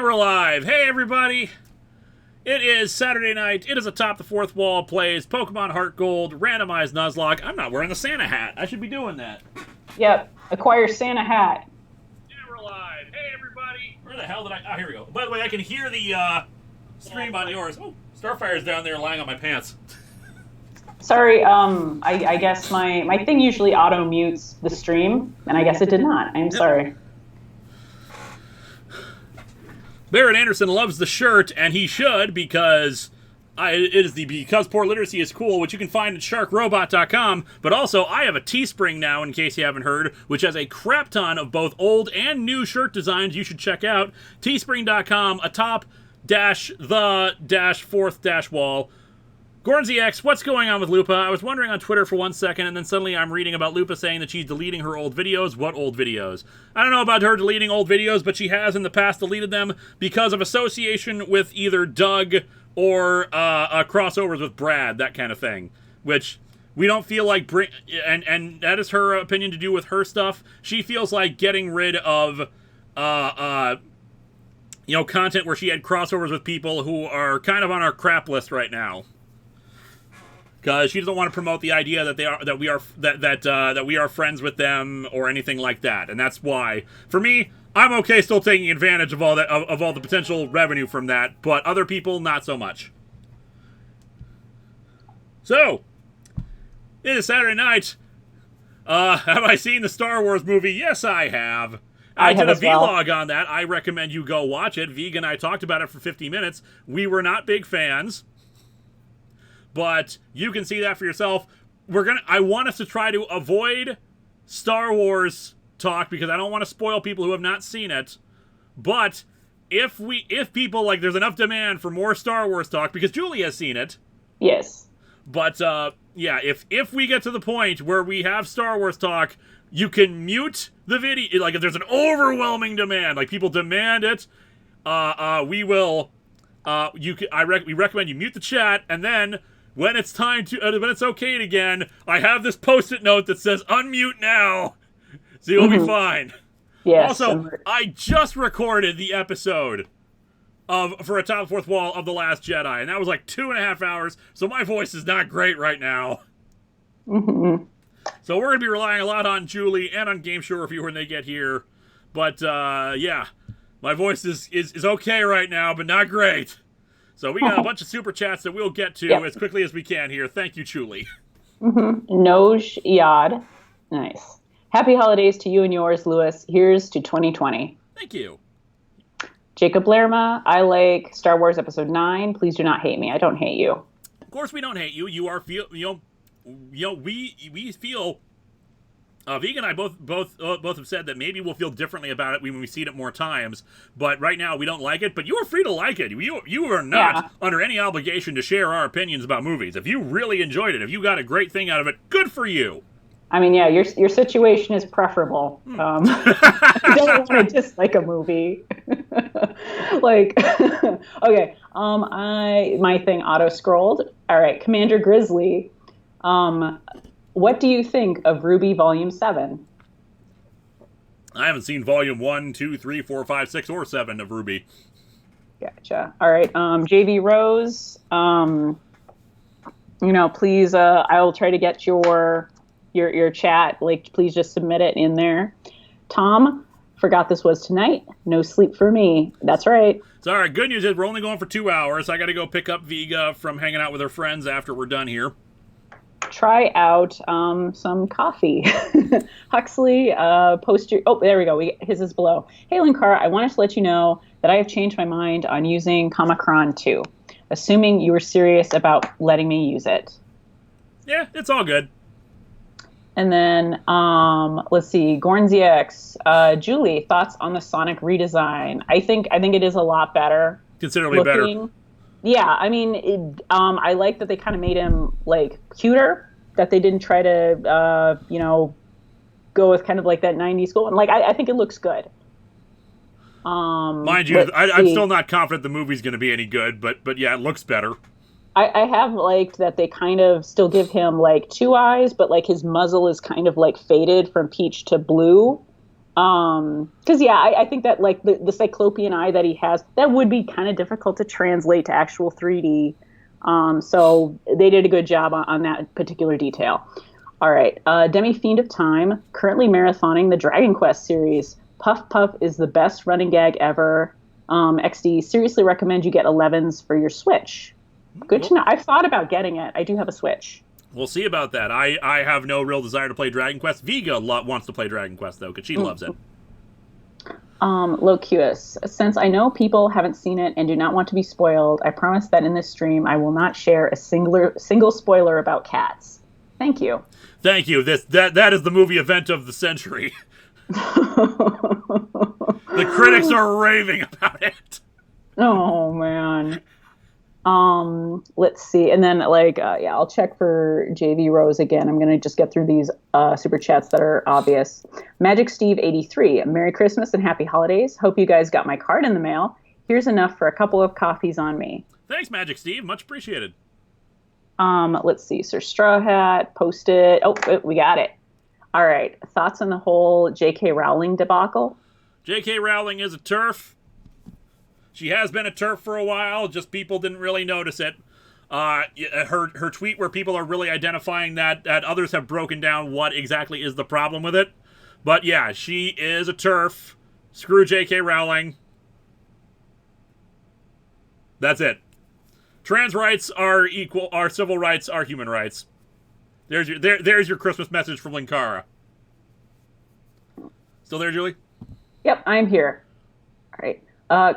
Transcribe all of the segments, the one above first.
we're live. Hey, everybody. It is Saturday night. It is Atop the Fourth Wall plays Pokemon HeartGold, Randomized Nuzlocke. I'm not wearing the Santa hat. I should be doing that. Yep. Acquire Santa hat. Yeah, we're live. Hey, everybody. Where the hell did I... Oh, here we go. By the way, I can hear the stream on yours. Oh, Starfire's down there lying on my pants. Sorry, I guess my thing usually auto-mutes the stream, and I guess it did not. I'm sorry. Barrett Anderson loves the shirt, and he should, because it is the Because Poor Literacy is Cool, which you can find at sharkrobot.com. But also, I have a Teespring now, in case you haven't heard, which has a crap ton of both old and new shirt designs you should check out. Teespring.com, atop-the-fourth-wall. Gornsy X, what's going on with Lupa? I was wondering on Twitter for 1 second, and then suddenly I'm reading about Lupa saying that she's deleting her old videos. What old videos? I don't know about her deleting old videos, but she has in the past deleted them because of association with either Doug or crossovers with Brad, that kind of thing. Which we don't feel like and that is her opinion to do with her stuff. She feels like getting rid of content where she had crossovers with people who are kind of on our crap list right now. Because she doesn't want to promote the idea that we are friends with them or anything like that, and that's why. For me, I'm okay still taking advantage of all that of all the potential revenue from that, but other people not so much. So, it is Saturday night. Have I seen the Star Wars movie? Yes, I have. I did a vlog on that. I recommend you go watch it. Vega and I talked about it for 50 minutes. We were not big fans. But you can see that for yourself. I want us to try to avoid Star Wars talk because I don't want to spoil people who have not seen it. But if people like, there's enough demand for more Star Wars talk because Julie has seen it. Yes. But yeah, if we get to the point where we have Star Wars talk, you can mute the video. Like if there's an overwhelming demand, like people demand it, we will. We recommend you mute the chat, and then when it's time to, when it's okay again, I have this post-it note that says unmute now, so you'll be fine. Yes. Also, I just recorded the episode for Atop the Fourth Wall of The Last Jedi, and that was like 2.5 hours, so my voice is not great right now. Mm-hmm. So we're going to be relying a lot on Julie and on Game Show Review when they get here, but yeah, my voice is okay right now, but not great. So we got a bunch of super chats that we'll get to as quickly as we can here. Thank you, Julie. Noj Yad. Nice. Happy holidays to you and yours, Lewis. Here's to 2020. Thank you. Jacob Lerma, I like Star Wars Episode 9. Please do not hate me. I don't hate you. Of course we don't hate you. You are we feel Vega and I both have said that maybe we'll feel differently about it when we see it more times. But right now we don't like it. But you are free to like it. You are not under any obligation to share our opinions about movies. If you really enjoyed it, if you got a great thing out of it, good for you. I mean, yeah, your situation is preferable. You don't want to dislike a movie. Like, okay, my thing auto-scrolled. All right, Commander Grizzly. What do you think of Ruby Volume 7? I haven't seen Volume 1, 2, 3, 4, 5, 6, or 7 of Ruby. Gotcha. All right, JV Rose, please, I will try to get your chat. Like, please just submit it in there. Tom, forgot this was tonight. No sleep for me. That's right. It's all right. Good news is we're only going for 2 hours. I got to go pick up Vega from hanging out with her friends after we're done here. Try out some coffee. Huxley, post your... Oh, there we go. His is below. Hey, Linkara, I wanted to let you know that I have changed my mind on using Comichron 2, assuming you were serious about letting me use it. Yeah, it's all good. And then, let's see, GornZX, Julie, thoughts on the Sonic redesign? I think it is a lot better. Considerably better. Yeah, I mean, I like that they kind of made him, like, cuter, that they didn't try to, go with kind of like that 90s school. And, like, I think it looks good. Mind you, I'm still not confident the movie's going to be any good, but yeah, it looks better. I have liked that they kind of still give him, like, 2 eyes, but, like, his muzzle is kind of, like, faded from peach to blue. Because I think that like the cyclopean eye that he has, that would be kind of difficult to translate to actual 3D. So they did a good job on that particular detail. All right, Demi Fiend of Time, currently marathoning the Dragon Quest series. Puff Puff is the best running gag ever. XD, seriously recommend you get 11s for your Switch. Good to know. I've thought about getting it. I do have a Switch. We'll see about that. I have no real desire to play Dragon Quest. Vega wants to play Dragon Quest, though, because she loves it. Locuus, since I know people haven't seen it and do not want to be spoiled, I promise that in this stream I will not share a single spoiler about cats. Thank you. Thank you. That is the movie event of the century. The critics are raving about it. Oh, man. Let's see. And then I'll check for JV Rose again. I'm going to just get through these super chats that are obvious. Magic Steve 83. Merry Christmas and happy holidays. Hope you guys got my card in the mail. Here's enough for a couple of coffees on me. Thanks, Magic Steve. Much appreciated. Let's see. Sir Straw Hat, Post-it. Oh, we got it. All right. Thoughts on the whole J.K. Rowling debacle? J.K. Rowling is a TERF. She has been a TERF for a while, just people didn't really notice it. Her tweet where people are really identifying that others have broken down what exactly is the problem with it. But yeah, she is a TERF. Screw J.K. Rowling. That's it. Trans rights are equal, our civil rights are human rights. There's your Christmas message from Linkara. Still there, Julie? Yep, I'm here. All right.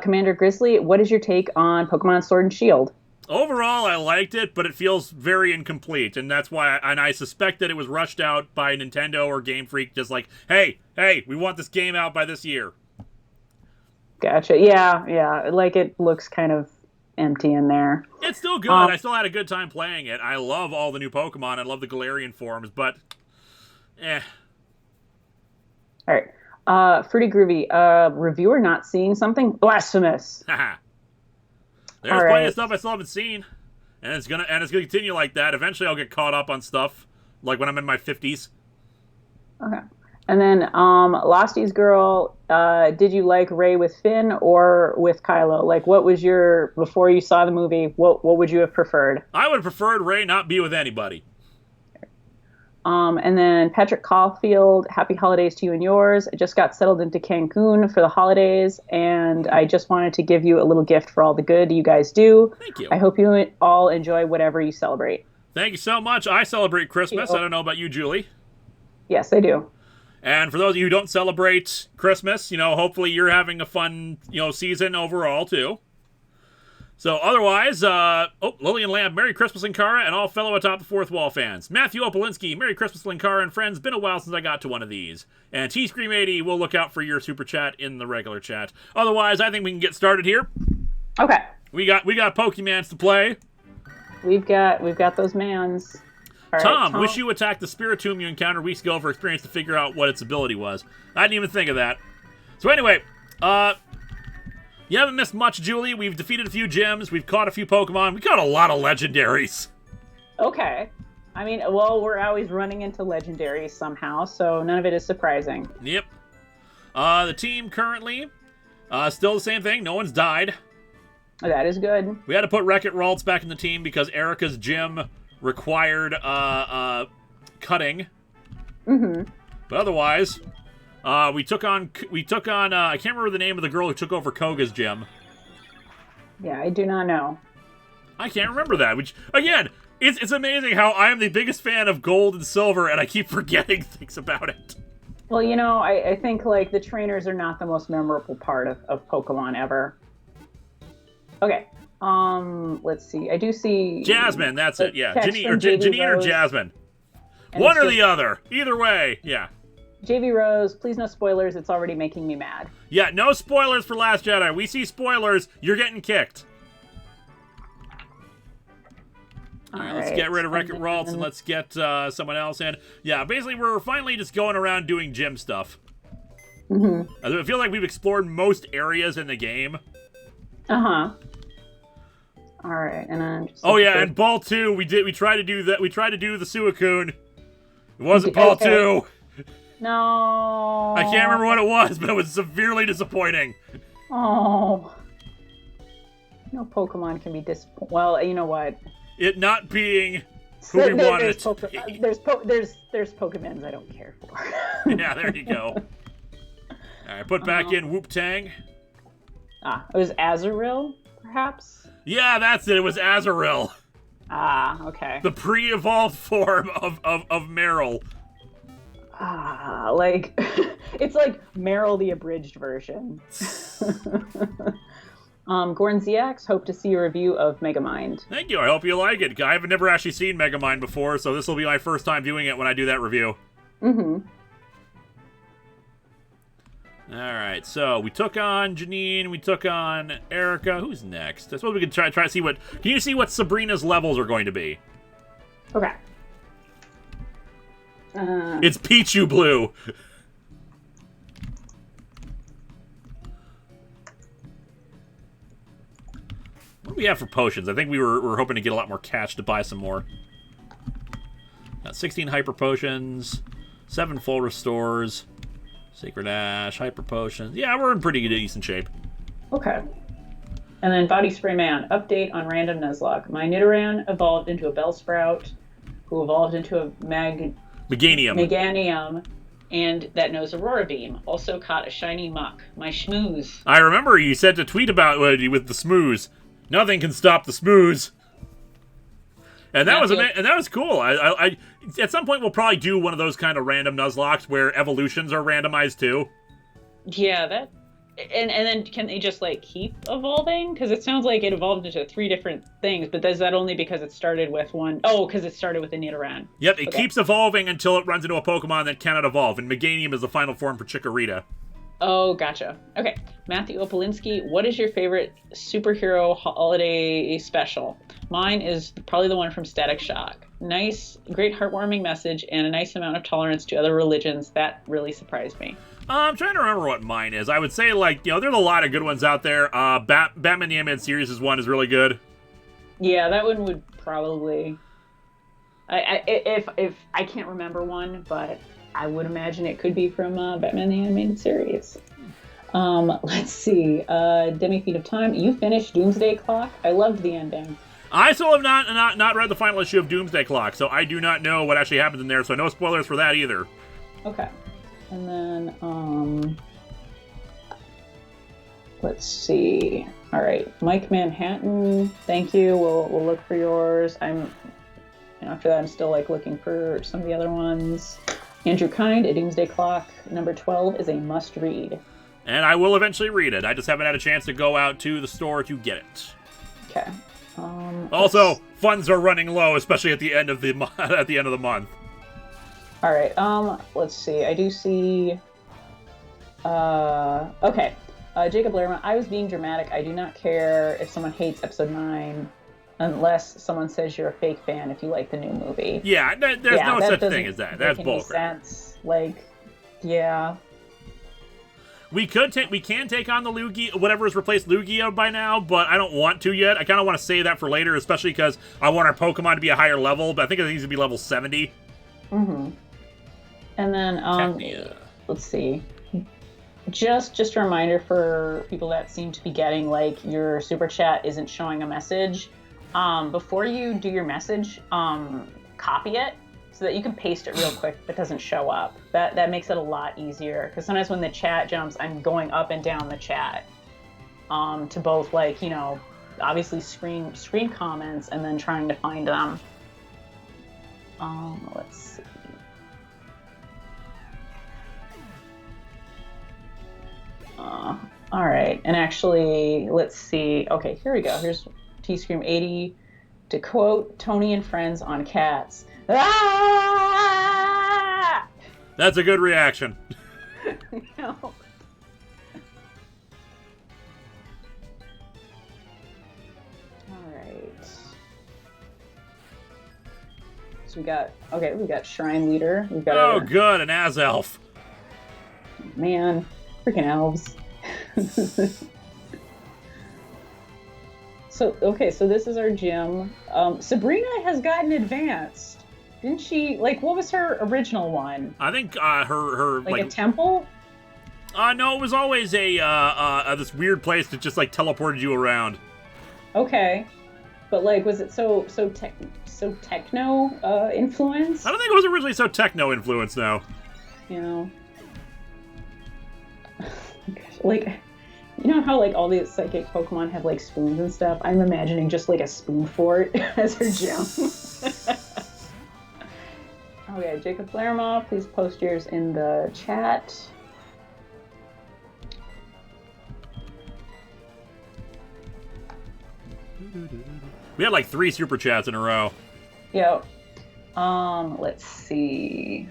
Commander Grizzly, what is your take on Pokemon Sword and Shield? Overall, I liked it, but it feels very incomplete, and that's why. I suspect that it was rushed out by Nintendo or Game Freak, just like, hey, we want this game out by this year. Gotcha. Yeah. Like, it looks kind of empty in there. It's still good. I still had a good time playing it. I love all the new Pokemon. I love the Galarian forms, but All right. Fruity Groovy, reviewer not seeing something blasphemous. There's plenty of stuff I still haven't seen, and it's gonna continue like that. Eventually, I'll get caught up on stuff, like when I'm in my 50s. Okay. And then, Lostie's Girl, did you like Rey with Finn or with Kylo? Like, what was before you saw the movie, what would you have preferred? I would have preferred Rey not be with anybody. And then Patrick Caulfield, happy holidays to you and yours. I just got settled into Cancun for the holidays, and I just wanted to give you a little gift for all the good you guys do. Thank you. I hope you all enjoy whatever you celebrate. Thank you so much. I celebrate Christmas. I don't know about you, Julie. Yes, I do. And for those of you who don't celebrate Christmas, hopefully you're having a fun, season overall, too. So otherwise, Lillian Lamb, Merry Christmas, Linkara, and all fellow Atop the Fourth Wall fans. Matthew Opolinski, Merry Christmas, Linkara and friends. Been a while since I got to one of these. And T-Scream80, we'll look out for your super chat in the regular chat. Otherwise, I think we can get started here. Okay. We got Pokemans to play. We've got those mans. All right, Tom, wish you attacked the Spiritomb you encountered weeks ago for experience to figure out what its ability was. I didn't even think of that. So anyway, you haven't missed much, Julie. We've defeated a few gyms. We've caught a few Pokemon. We caught a lot of legendaries. Okay. I mean, well, we're always running into legendaries somehow, so none of it is surprising. Yep. The team currently, still the same thing. No one's died. That is good. We had to put Wreck-It Ralts back in the team because Erica's gym required cutting. Mm-hmm. But otherwise, we took on I can't remember the name of the girl who took over Koga's gym. Yeah, I do not know. I can't remember that. Which again, it's amazing how I am the biggest fan of Gold and Silver, and I keep forgetting things about it. Well, I think like the trainers are not the most memorable part of Pokemon ever. Okay. Let's see. I do see Jasmine. That's it. Yeah, Janine or Jasmine. One or the other. Either way. Yeah. JV Rose, please no spoilers. It's already making me mad. Yeah, no spoilers for Last Jedi. We see spoilers. You're getting kicked. All right, let's get rid of Wreck-It Ralts and let's get someone else in. Yeah, basically we're finally just going around doing gym stuff. Mm-hmm. I feel like we've explored most areas in the game. Uh-huh. All right, and I'm just... Oh yeah, and Ball 2, we tried to do that. We tried to do the Suicune. It wasn't Ball 2. No. I can't remember what it was, but it was severely disappointing. Oh. No Pokemon can be disappointing. Well, you know what? It not being who we wanted it to be. There's Pokemons I don't care for. Yeah, there you go. All right, put back in Whoop-Tang. It was Azurill, perhaps? Yeah, that's it. It was Azurill. Okay. The pre-evolved form of Meryl. Like, it's like Meryl the abridged version. Gordon ZX, hope to see a review of Megamind. Thank you. I hope you like it. I've never actually seen Megamind before, so this will be my first time viewing it when I do that review. Mm-hmm. Alright, so we took on Janine, we took on Erica. Who's next? I suppose we could try to see what... Can you see what Sabrina's levels are going to be? Okay. It's Pichu Blue. What do we have for potions? I think we were hoping to get a lot more cash to buy some more. Got 16 hyper potions, 7 full restores, Sacred Ash, hyper potions. Yeah, we're in pretty decent shape. Okay. And then Body Spray Man, update on Random Nuzlocke. My Nidoran evolved into a Bellsprout, who evolved into a Meganium, and that knows Aurora Beam. Also caught a shiny Muck. My schmooze. I remember you sent a tweet about with the smooze. Nothing can stop the smooze. And that was cool. I at some point we'll probably do one of those kind of random Nuzlockes where evolutions are randomized too. Yeah, that. And then can they just like keep evolving? Because it sounds like it evolved into 3 different things, but is that only because it started with one? Oh, because it started with a Nidoran. Yep, it keeps evolving until it runs into a Pokemon that cannot evolve, and Meganium is the final form for Chikorita. Oh, gotcha. Okay, Matthew Opolinsky, what is your favorite superhero holiday special? Mine is probably the one from Static Shock. Nice, great heartwarming message, and a nice amount of tolerance to other religions. That really surprised me. I'm trying to remember what mine is. I would say, like, there's a lot of good ones out there. Batman the Animated Series one is really good. Yeah, that one would probably... If I can't remember one, but I would imagine it could be from Batman the Animated Series. Let's see. Demi Feet of Time, you finished Doomsday Clock? I loved the ending. I still have not read the final issue of Doomsday Clock, so I do not know what actually happens in there, so no spoilers for that either. Okay. And then, let's see. All right, Mike Manhattan, thank you. We'll look for yours. After that, I'm still like looking for some of the other ones. Andrew Kind, A Doomsday Clock, number 12 is a must read. And I will eventually read it. I just haven't had a chance to go out to the store to get it. Okay. Also, funds are running low, especially at the end of the month. All right. Let's see. I do see. Okay. Jacob Lerma. I was being dramatic. I do not care if someone hates episode 9, unless someone says you're a fake fan if you like the new movie. Yeah. There's no such thing as that. That's bullcrap. Sense. Like, yeah. We can take on the Lugia, whatever has replaced Lugia by now, but I don't want to yet. I kind of want to save that for later, especially because I want our Pokemon to be a higher level, but I think it needs to be level 70. Mm-hmm. And then, let's see. Just a reminder for people that seem to be getting, like, your super chat isn't showing a message. Before you do your message, copy it so that you can paste it real quick if it doesn't show up. That makes it a lot easier, because sometimes when the chat jumps, I'm going up and down the chat to both, like, obviously screen comments and then trying to find them. Let's see. All right, and actually, let's see. Okay, here we go. Here's T-Scream 80 to quote Tony and Friends on Cats. Ah! That's a good reaction. No. All right. So we got Shrine Leader. We've got good, an Azelf. Man, freaking elves. So this is our gym. Sabrina has gotten advanced. Didn't she, like, what was her original one? I think her like a temple? No, it was always a this weird place that just like teleported you around. Okay, but like, was it so techno influenced? I don't think it was originally so techno influenced, though. You know, like, you know how like all these psychic Pokemon have like spoons and stuff? I'm imagining just like a spoon fort as her gym. Okay, Jacob Lerma, please post yours in the chat. We had like 3 super chats in a row. Yep. Let's see.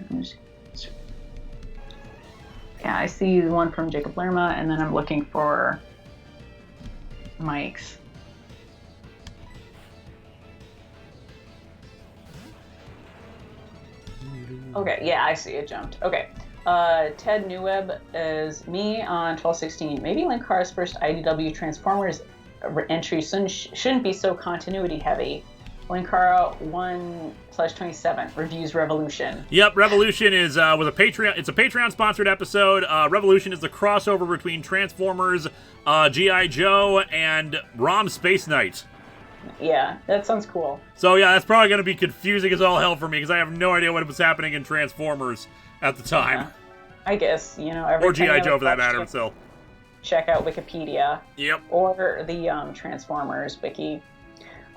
Yeah, I see the one from Jacob Lerma, and then I'm looking for Mike's. Okay, yeah, I see it jumped. Okay. Ted Newweb is me on 12/16. Maybe Linkara's first IDW Transformers entry shouldn't be so continuity heavy. Linkara 1/27 reviews Revolution. Yep, Revolution is with a Patreon. It's a Patreon sponsored episode. Revolution is the crossover between Transformers, G.I. Joe, and ROM Space Knight. Yeah, that sounds cool. So yeah, that's probably going to be confusing as all hell for me because I have no idea what was happening in Transformers at the time. Yeah. I guess, you know, every or G.I. Joe for that matter. So check out Wikipedia. Yep. Or the Transformers wiki.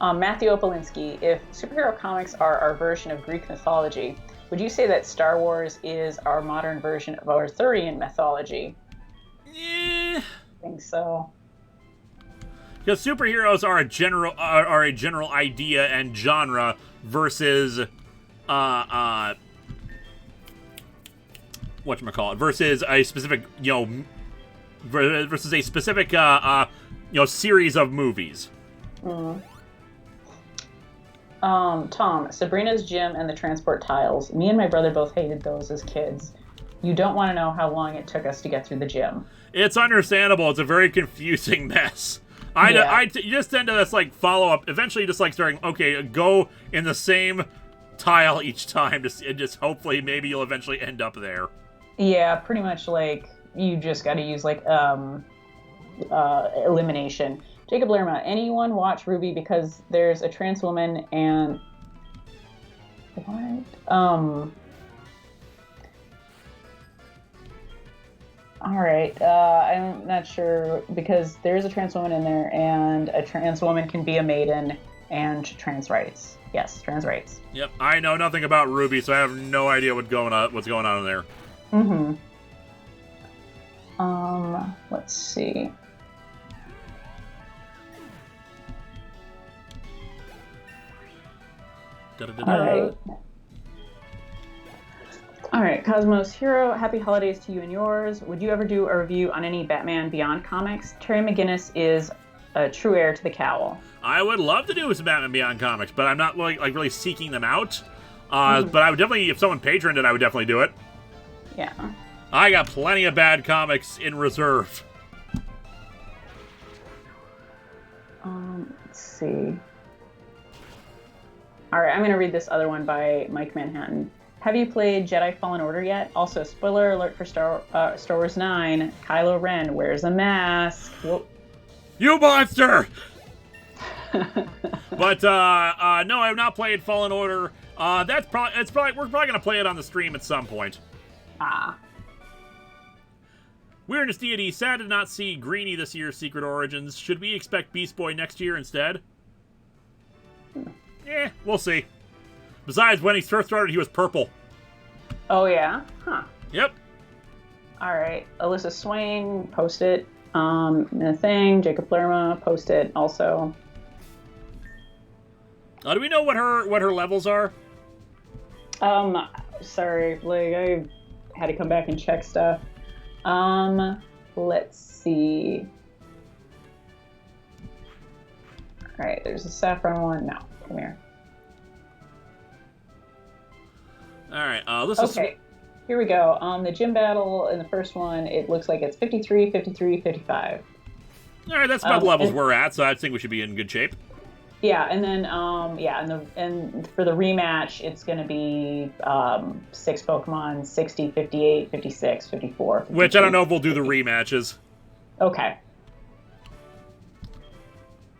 Matthew Opolinski, if superhero comics are our version of Greek mythology, would you say that Star Wars is our modern version of Arthurian mythology? I think so. Because superheroes are a general idea and genre versus whatchamacallit, versus a specific series of movies. Tom, Sabrina's Gym and the Transport Tiles. Me and my brother both hated those as kids. You don't want to know how long it took us to get through the gym. It's understandable. It's a very confusing mess. You just tend to just like follow up. Eventually, just like starting. Okay, go in the same tile each time. Just hopefully, maybe you'll eventually end up there. Yeah, pretty much. Like you just got to use like elimination. Jacob Lerma, anyone watch Ruby because there's a trans woman and what? All right, I'm not sure because there is a trans woman in there, and a trans woman can be a maiden and trans rights. Yes, trans rights. Yep, I know nothing about Ruby, so I have no idea what's going on in there. Let's see. All right, Cosmos Hero, happy holidays to you and yours. Would you ever do a review on any Batman Beyond comics? Terry McGinnis is a true heir to the cowl. I would love to do some Batman Beyond comics, but I'm not like really seeking them out. But I would definitely, if someone patroned it, I would definitely do it. Yeah. I got plenty of bad comics in reserve. Let's see. All right, I'm going to read this other one by Mike Manhattan. Have you played Jedi Fallen Order yet? Also, spoiler alert for Star Wars 9, Kylo Ren wears a mask. Whoop. You monster! But, no, I have not played Fallen Order. We're probably going to play it on the stream at some point. Weirdness Deity, sad to not see Greenie this year's Secret Origins. Should we expect Beast Boy next year instead? We'll see. Besides, when he first started, he was purple. Oh, yeah? Huh. Yep. All right. Alyssa Swain, post it. The thing. Jacob Lerma, post it also. Do we know what her levels are? Sorry. Like, I had to come back and check stuff. Let's see. All right. There's a saffron one. No. Come here. Alright, okay, here we go. The gym battle in the first one, it looks like it's 53, 53, 55. Alright, that's about the levels we're at, so I think we should be in good shape. Yeah, and then and for the rematch, it's going to be 6 Pokemon, 60, 58, 56, 54. 52. Which I don't know if we'll do the rematches. Okay.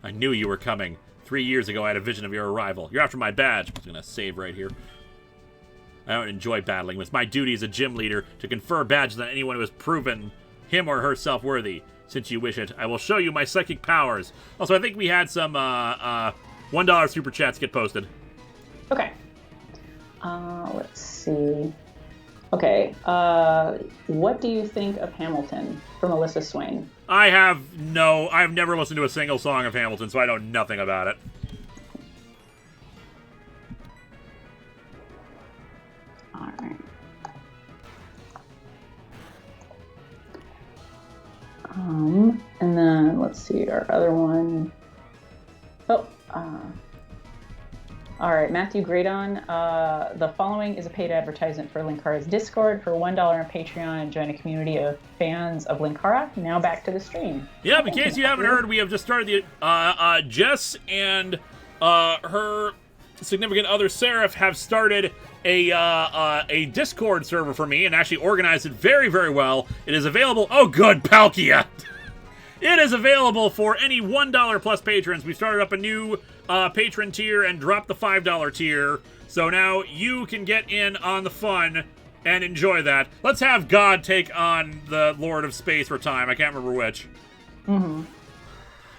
I knew you were coming. 3 years ago, I had a vision of your arrival. You're after my badge. I'm going to save right here. I don't enjoy battling. It's my duty as a gym leader to confer badges on anyone who has proven him or herself worthy. Since you wish it, I will show you my psychic powers. Also, I think we had some $1 super chats get posted. Okay. Let's see. Okay. What do you think of Hamilton from Alyssa Swain? I've never listened to a single song of Hamilton, so I know nothing about it. All right. And then let's see our other one. Oh, all right, Matthew Gradon. The following is a paid advertisement for Linkara's Discord. For $1 on Patreon, join a community of fans of Linkara. Now back to the stream. Yeah, in case you haven't heard, we have just started the Jess and her significant other Seraph have started a Discord server for me and actually organized it very, very well. It is available. Oh, good, Palkia. It is available for any $1 plus patrons. We started up a new patron tier and dropped the $5 tier. So now you can get in on the fun and enjoy that. Let's have God take on the Lord of Space for time. I can't remember which. Mm-hmm.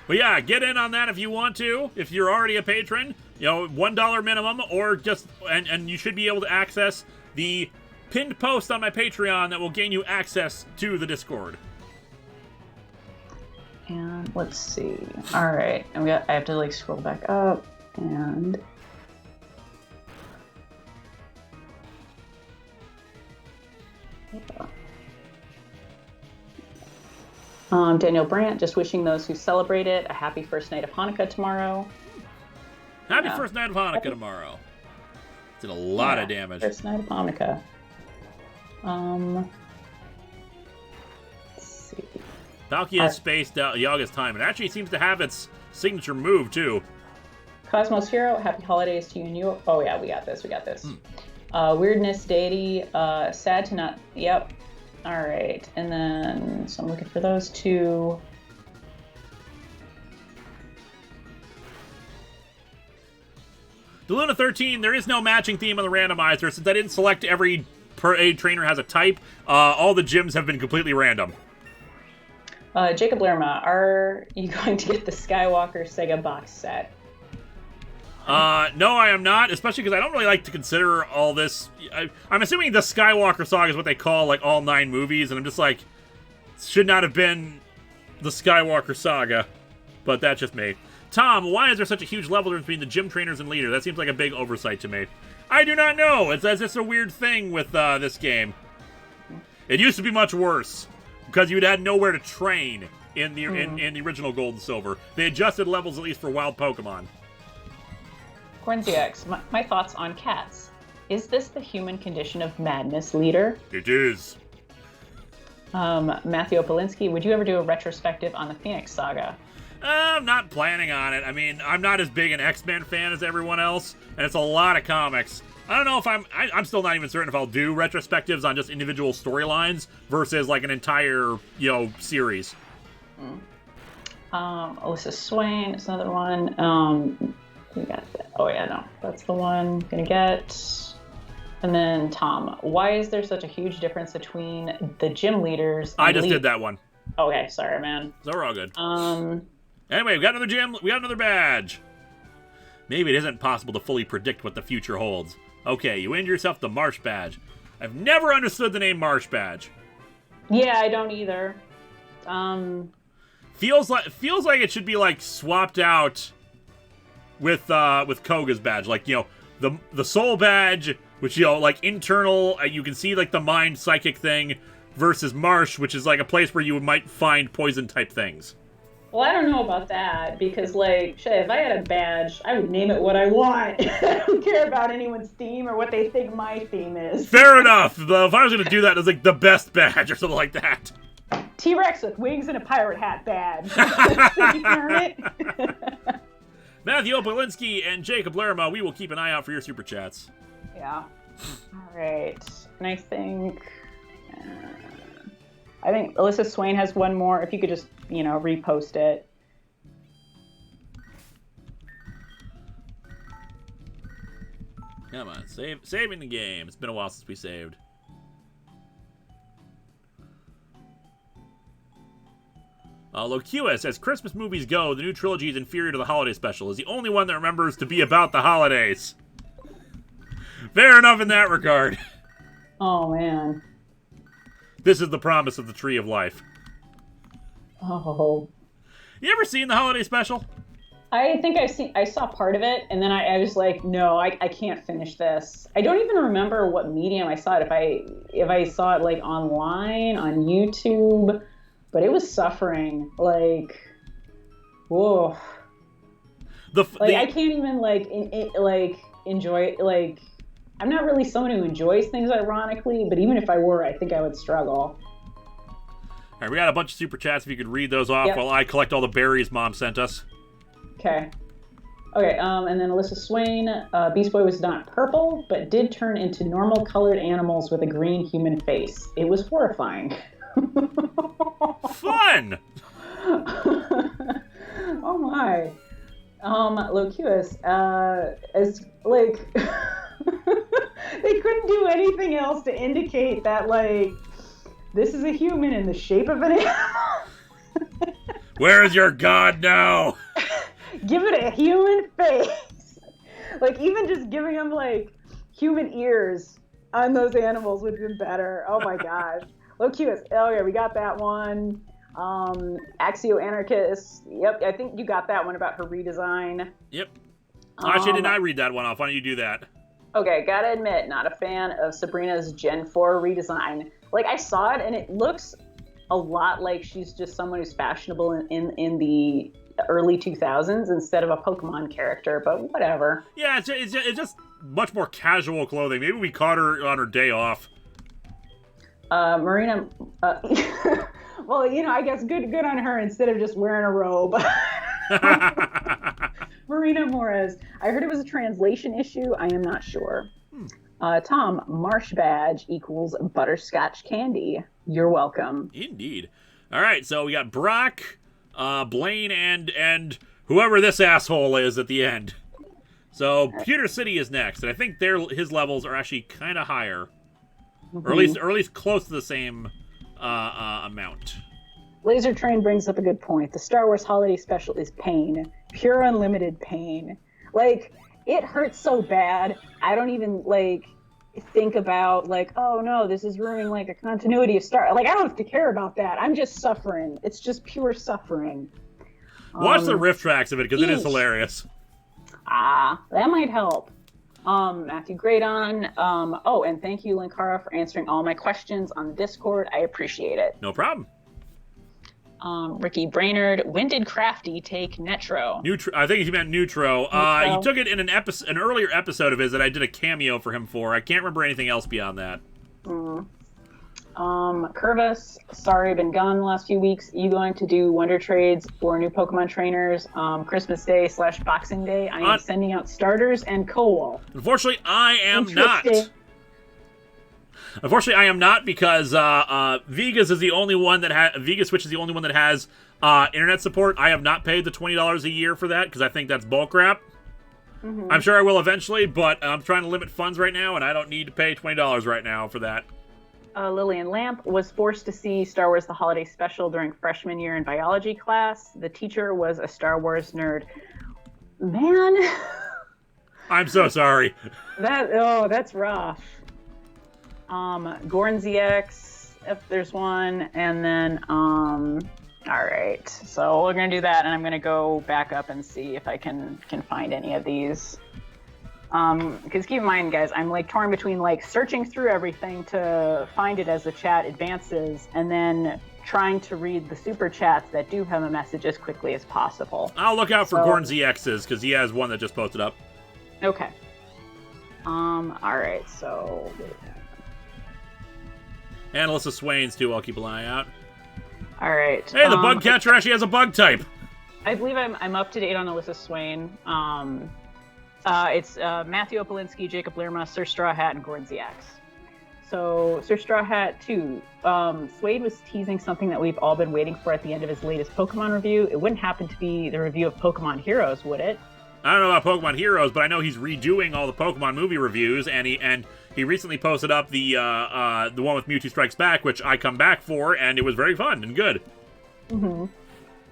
But yeah, get in on that if you want to. If you're already a patron, you know, $1 minimum, or just and you should be able to access the pinned post on my Patreon that will gain you access to the Discord. And let's see. All right, and I have to like scroll back up and. Daniel Brandt, just wishing those who celebrate it a happy first night of Hanukkah tomorrow. Happy first night of Hanukkah tomorrow. Did a lot of damage. First night of Hanukkah. Let's see. Palkia has spaced Yaga's time. It actually seems to have its signature move, too. Cosmos Hero, happy holidays to you and you. Oh, yeah, we got this. Weirdness Deity, sad to not. Yep. All right. And then, so I'm looking for those two. Deluna 13, there is no matching theme on the randomizer. Since I didn't select every trainer has a type, all the gyms have been completely random. Jacob Lerma, are you going to get the Skywalker Sega box set? No, I am not, especially because I don't really like to consider all this. I'm assuming the Skywalker saga is what they call, like, all 9 movies, and I'm just like, should not have been the Skywalker saga, but that's just me. Tom, why is there such a huge level difference between the gym trainers and leader? That seems like a big oversight to me. I do not know. It's just a weird thing with this game. It used to be much worse, because you'd had nowhere to train in the in the original Gold and Silver. They adjusted levels at least for wild Pokemon. Cornziax, my thoughts on cats. Is this the human condition of madness, leader? It is. Matthew Opolinski, would you ever do a retrospective on the Phoenix Saga? I'm not planning on it. I mean, I'm not as big an X-Men fan as everyone else, and it's a lot of comics. I don't know if I'm still not even certain if I'll do retrospectives on just individual storylines versus like an entire, series. Alyssa Swain is another one. We got that. Oh yeah, no, that's the one I'm gonna get. And then Tom, why is there such a huge difference between the gym leaders? I just did that one. Okay, sorry, man. So we're all good. Anyway, we got another gym. We got another badge. Maybe it isn't possible to fully predict what the future holds. Okay, you earned yourself the Marsh badge. I've never understood the name Marsh badge. Yeah, I don't either. Feels like it should be like swapped out with Koga's badge, like the soul badge, which like internal, you can see like the mind psychic thing, versus Marsh, which is like a place where you might find poison type things. Well, I don't know about that, because, like, shit, if I had a badge, I would name it what I want. I don't care about anyone's theme or what they think my theme is. Fair enough. If I was going to do that, it's like the best badge or something like that. T-Rex with wings and a pirate hat badge. Think you can earn it? Matthew Opolinski and Jacob Lerma, we will keep an eye out for your super chats. Yeah. All right. And I think Alyssa Swain has one more. If you could just, repost it. Come on, saving the game. It's been a while since we saved. Locuus, as Christmas movies go, the new trilogy is inferior to the holiday special. Is the only one that remembers to be about the holidays. Fair enough in that regard. Oh, man. This is the promise of the Tree of Life. Oh. You ever seen the holiday special? I think I saw part of it, and then I was like, no, I can't finish this. I don't even remember what medium I saw it. If I saw it like online, on YouTube... But it was suffering, like, whoa. I can't even enjoy it. Like, I'm not really someone who enjoys things ironically, but even if I were, I think I would struggle. All right, we got a bunch of super chats. If you could read those off while I collect all the berries Mom sent us. Okay. And then Alyssa Swain, Beast Boy was not purple, but did turn into normal colored animals with a green human face. It was horrifying. Fun! Oh my. Locuus, as like they couldn't do anything else to indicate that like this is a human in the shape of an animal. Where is your god now? Give it a human face. Like even just giving them like human ears on those animals would have been better. Oh my gosh. Locuus, oh yeah, we got that one. Axio Anarchist, yep, I think you got that one about her redesign. Yep. Actually, didn't I read that one off? Why don't you do that? Okay, gotta admit, not a fan of Sabrina's Gen 4 redesign. Like, I saw it, and it looks a lot like she's just someone who's fashionable in the early 2000s instead of a Pokemon character, but whatever. Yeah, it's just much more casual clothing. Maybe we caught her on her day off. Marina, well, I guess good on her instead of just wearing a robe. Marina Morez, I heard it was a translation issue. I am not sure. Tom, Marsh Badge equals butterscotch candy. You're welcome. Indeed. All right, so we got Brock, Blaine, and whoever this asshole is at the end. So Pewter City is next, and I think his levels are actually kind of higher. Or at least close to the same amount. Laser Train brings up a good point. The Star Wars Holiday Special is pain. Pure unlimited pain. Like, it hurts so bad, I don't even, think about, oh no, this is ruining, a continuity of Star... I don't have to care about that. I'm just suffering. It's just pure suffering. Watch the riff tracks of it, because it is hilarious. That might help. Matthew Gradon. And thank you, Linkara, for answering all my questions on the Discord. I appreciate it. No problem. Ricky Brainerd. When did Crafty take Netro? I think he meant Neutro. He took it in an earlier episode of his that I did a cameo for him for. I can't remember anything else beyond that. Curvis. Sorry, I've been gone the last few weeks. You going to do Wonder Trades for new Pokemon trainers Christmas Day /, Boxing Day? I am sending out starters and Coal. Unfortunately, I am not. Unfortunately, I am not because Vegas is the only one that Vegas Switch is the only one that has internet support. I have not paid the $20 a year for that because I think that's bullcrap. I'm sure I will eventually, but I'm trying to limit funds right now, and I don't need to pay $20 right now for that. Lillian Lamp was forced to see Star Wars The Holiday Special during freshman year in biology class. The teacher was a Star Wars nerd. Man. I'm so sorry. That's rough. Gorn ZX, if there's one, and then, all right. So we're going to do that, and I'm going to go back up and see if I can find any of these. Because keep in mind, guys, I'm torn between searching through everything to find it as the chat advances, and then trying to read the super chats that do have a message as quickly as possible. I'll look out for Gorn ZX's because he has one that just posted up. Okay. All right. So. And Alyssa Swain's too. I'll keep an eye out. All right. Hey, the bug catcher actually has a bug type. I believe I'm up to date on Alyssa Swain. It's Matthew Opolinsky, Jacob Lerma, Sir Straw Hat, and Gordon ZX. So Sir Straw Hat 2. Swade was teasing something that we've all been waiting for at the end of his latest Pokemon review. It wouldn't happen to be the review of Pokemon Heroes, would it? I don't know about Pokemon Heroes, but I know he's redoing all the Pokemon movie reviews, and he recently posted up the one with Mewtwo Strikes Back, which I come back for, and it was very fun and good.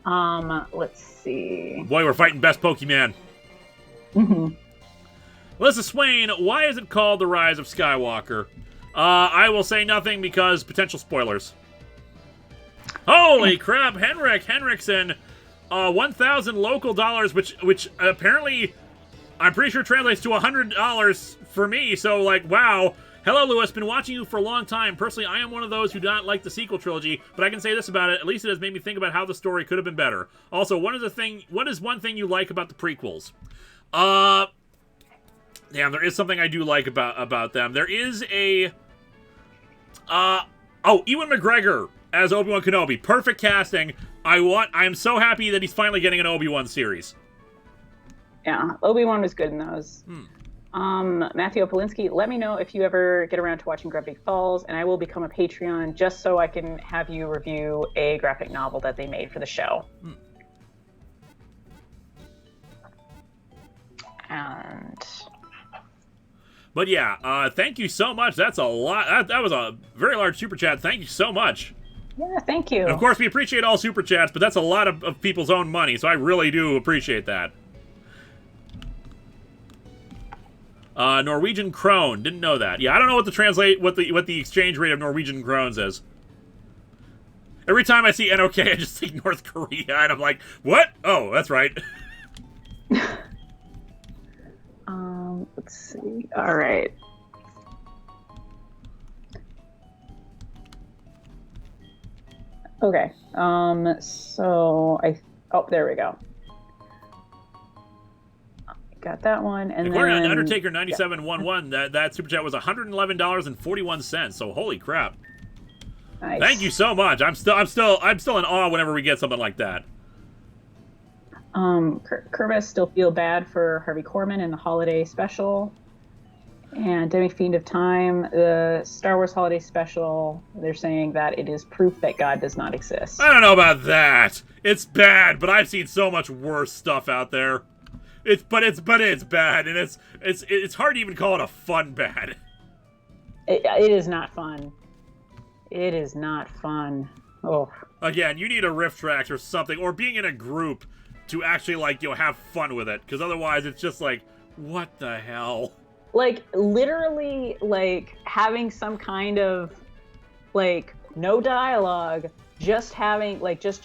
Let's see. Boy, we're fighting best Pokemon. Alyssa Swain, why is it called The Rise of Skywalker? I will say nothing because potential spoilers. Holy crap, Henriksen, 1,000 local dollars, which apparently I'm pretty sure translates to $100 for me. So like, wow. Hello, Lewis. Been watching you for a long time. Personally, I am one of those who do not like the sequel trilogy, but I can say this about it: at least it has made me think about how the story could have been better. Also, what is one thing you like about the prequels? Damn, there is something I do like about them. There is a Ewan McGregor as Obi-Wan Kenobi. Perfect casting. I am so happy that he's finally getting an Obi-Wan series. Yeah, Obi-Wan was good in those. Matthew Opolinsky, let me know if you ever get around to watching Gravity Falls, and I will become a Patreon just so I can have you review a graphic novel that they made for the show. But yeah, thank you so much. That's a lot. That was a very large super chat. Thank you so much. Yeah, thank you. And of course, we appreciate all super chats, but that's a lot of people's own money, so I really do appreciate that. Norwegian krone. Didn't know that. Yeah, I don't know what the exchange rate of Norwegian krones is. Every time I see NOK, I just think North Korea, and I'm like, what? Oh, that's right. Let's see. All right. Okay. So there we go. Got that one, and according then to Undertaker 9711, that super chat was $111.41. So holy crap! Nice. Thank you so much. I'm still in awe whenever we get something like that. Kervis still feel bad for Harvey Korman in the holiday special, and Demi Fiend of Time, the Star Wars holiday special. They're saying that it is proof that God does not exist. I don't know about that. It's bad, but I've seen so much worse stuff out there. It's bad, and it's hard to even call it a fun bad. It is not fun. It is not fun. Oh. Again, you need a riff tracks or something, or being in a group to actually have fun with it, because otherwise it's just like, what the hell? Like literally, having some kind of no dialogue, just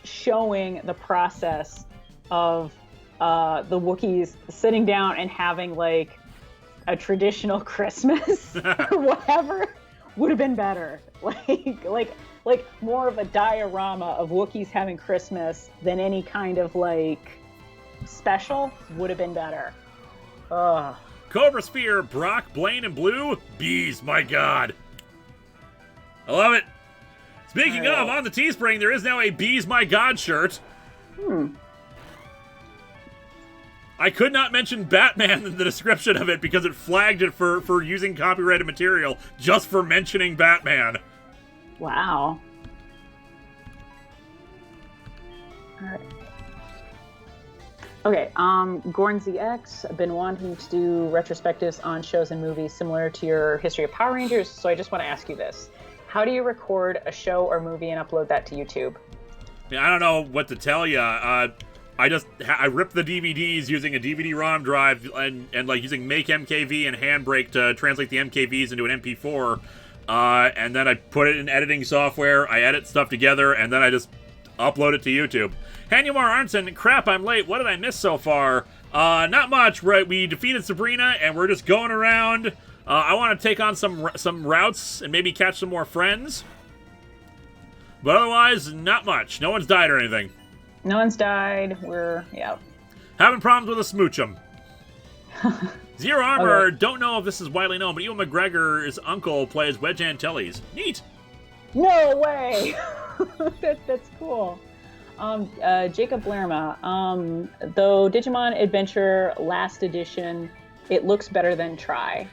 showing the process of the Wookiees sitting down and having a traditional Christmas or whatever would have been better. Like more of a diorama of Wookiees having Christmas than any kind of special would have been better. Ugh. Cobra Sphere, Brock, Blaine, and Blue. Bees, my god. I love it. Speaking of, on the Teespring, there is now a Bees, my god shirt. I could not mention Batman in the description of it because it flagged it for using copyrighted material just for mentioning Batman. Wow. All right. Okay, Gorn ZX, I've been wanting to do retrospectives on shows and movies similar to your history of Power Rangers, so I just want to ask you this. How do you record a show or movie and upload that to YouTube? Yeah, I don't know what to tell you. I ripped the DVDs using a DVD-ROM drive and using Make MKV and Handbrake to translate the MKVs into an MP4. And then I put it in editing software, I edit stuff together, and then I just upload it to YouTube. Hanumar Arnson, crap, I'm late. What did I miss so far? Not much. We defeated Sabrina, and we're just going around. I want to take on some routes and maybe catch some more friends. But otherwise, not much. No one's died or anything. No one's died. Having problems with a smoochum. Zero Armor, okay. Don't know if this is widely known, but Ewan McGregor's uncle plays Wedge Antilles. Neat. No way! That's cool. Jacob Lerma. Though Digimon Adventure Last Edition, it looks better than Try.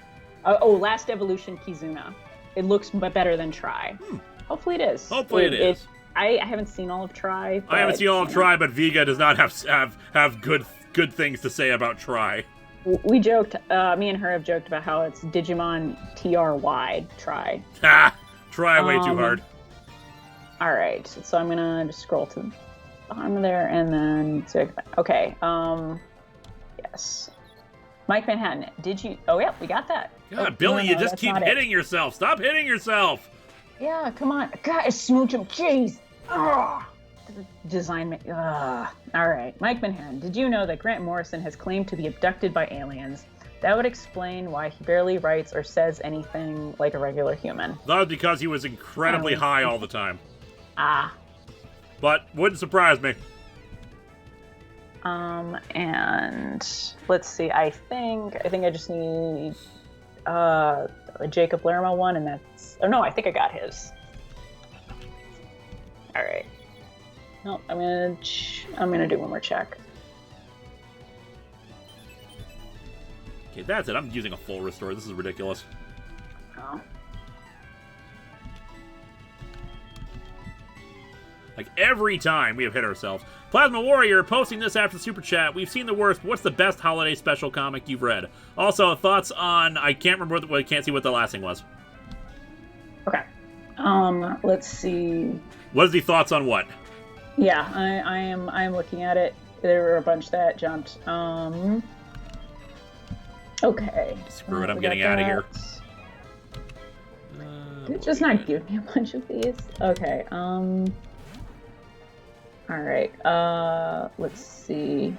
Last Evolution Kizuna. It looks better than Try. Hopefully it is. Hopefully it is. I haven't seen all of Try. I haven't seen all of Try, but Vega does not have good things to say about Try. We joked, me and her have joked about how it's Digimon TRY, Try. Ha! Try way too hard. All right, so I'm gonna just scroll to the bottom of there, and then okay. Yes, Mike Manhattan. Did you? Oh yeah, we got that. God, Billy, you just keep hitting yourself. Stop hitting yourself. Yeah, come on, guys, smooch him. Jeez. Design. All right, Mike Manhattan. Did you know that Grant Morrison has claimed to be abducted by aliens? That would explain why he barely writes or says anything like a regular human. That was because he was incredibly high all the time. Ah. But wouldn't surprise me. And let's see. I think I just need a Jacob Lerma one, and that's. Oh no, I think I got his. All right. No, I'm gonna do one more check. Okay, that's it. I'm using a full restore. This is ridiculous. Oh. Like, every time we have hit ourselves. Plasma Warrior posting this after the Super Chat. We've seen the worst. What's the best holiday special comic you've read? Also, thoughts on... I can't remember I can't see what the last thing was. Okay. Let's see. What is the thoughts on what? Yeah, I'm looking at it. There were a bunch that jumped. Okay. Screw it, I'm getting out of here. Did it just not give me a bunch of these? Okay, alright, let's see.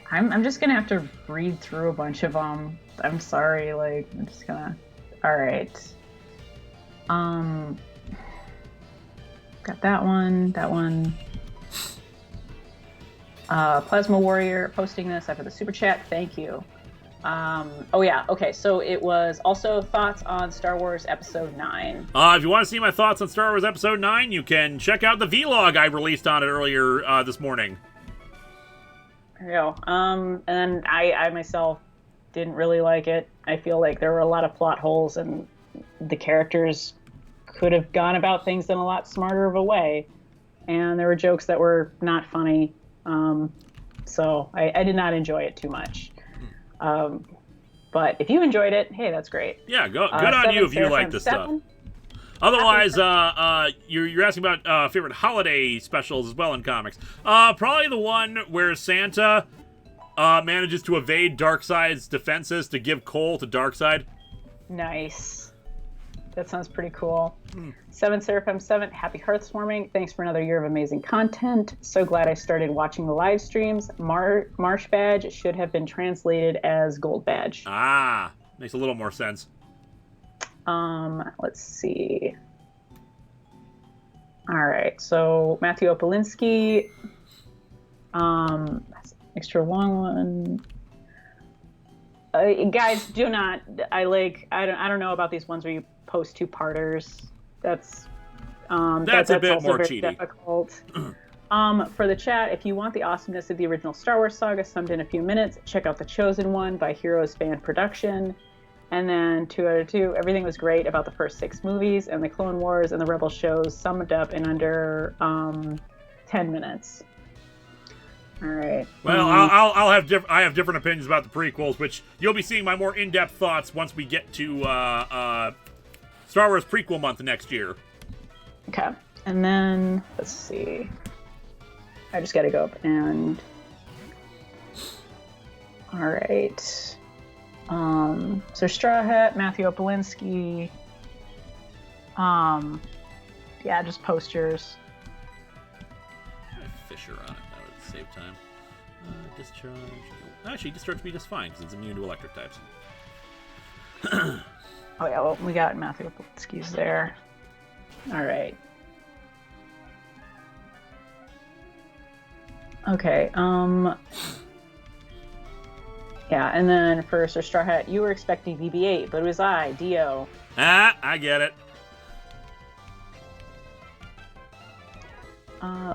I'm just gonna have to read through a bunch of them. I'm sorry, like, I'm just gonna... Alright. Got that one, Plasma Warrior posting this after the Super Chat, thank you. Oh yeah, okay, so it was also thoughts on Star Wars Episode 9. If you want to see my thoughts on Star Wars Episode 9, you can check out the vlog I released on it earlier this morning. There you go. And I myself didn't really like it. I feel like there were a lot of plot holes, and the characters could have gone about things in a lot smarter of a way. And there were jokes that were not funny. So I did not enjoy it too much. But if you enjoyed it, hey, that's great. Yeah, good on you if you like this stuff. Otherwise, you're asking about favorite holiday specials as well in comics. Probably the one where Santa manages to evade Darkseid's defenses to give coal to Darkseid. Nice. That sounds pretty cool. 7 Seraphim 7, happy Hearthwarming. Thanks for another year of amazing content. So glad I started watching the live streams. Marsh Badge should have been translated as Gold Badge. Ah, makes a little more sense. Let's see. All right, so Matthew Opolinsky. That's an extra long one. Guys, do not. I don't know about these ones where you post 2-parters. That's a bit more cheaty. Difficult. For the chat, if you want the awesomeness of the original Star Wars saga summed in a few minutes, check out The Chosen One by Heroes Fan Production. And then 2 out of 2, everything was great about the first 6 movies, and the Clone Wars and the Rebel shows summed up in under 10 minutes. All right. Well, I have different opinions about the prequels, which you'll be seeing my more in-depth thoughts once we get to Star Wars prequel month next year. Okay, and then let's see. I just got to go up and. All right. So Straw Hat, Matthew Opolinsky. Yeah, just post yours. Fisher on it. That would save time. Discharge. Actually, discharge me just fine because it's immune to electric types. Oh yeah, well, we got Matthew Opolinsky's there. All right. Okay. Yeah, and then for Sir Straw Hat, you were expecting BB-8, but it was I, Dio. I get it.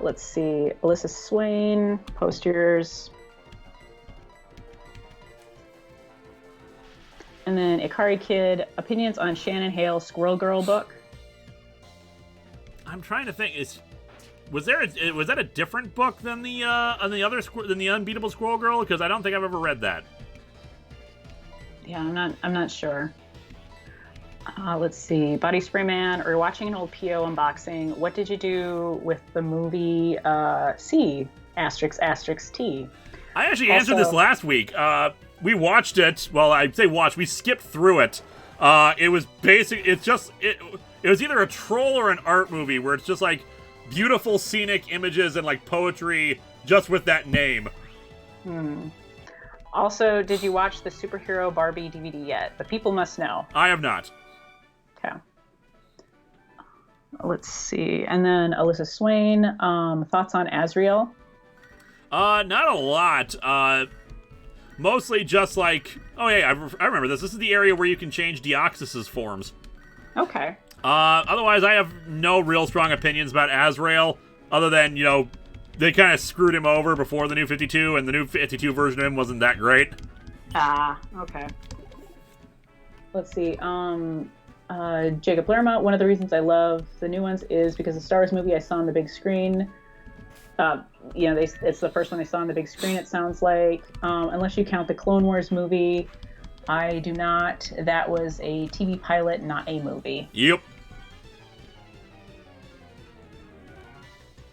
Let's see. Alyssa Swain, post yours. And then Ikari Kid, opinions on Shannon Hale's Squirrel Girl book. I'm trying to think. Was that a different book than the Unbeatable Squirrel Girl? Because I don't think I've ever read that. Yeah, I'm not sure. Let's see. Body Spray Man, or watching an old PO unboxing. What did you do with the movie C *** T? I actually answered this last week. We watched it. Well, I say watched. We skipped through it. It was basic. It was either a troll or an art movie where it's just like beautiful scenic images and like poetry just with that name. Also, did you watch the Superhero Barbie DVD yet? The people must know. I have not. Okay. Let's see. And then Alyssa Swain, thoughts on Azrael? Not a lot. Mostly just like, oh yeah, I remember this. This is the area where you can change Deoxys's forms. Okay. Otherwise, I have no real strong opinions about Azrael, other than, you know, they kind of screwed him over before the New 52, and the New 52 version of him wasn't that great. Okay. Let's see. Jacob Lerma, one of the reasons I love the new ones is because the Star Wars movie I saw on the big screen. It's the first one they saw on the big screen, it sounds like. Unless you count the Clone Wars movie, I do not. That was a TV pilot, not a movie. Yep.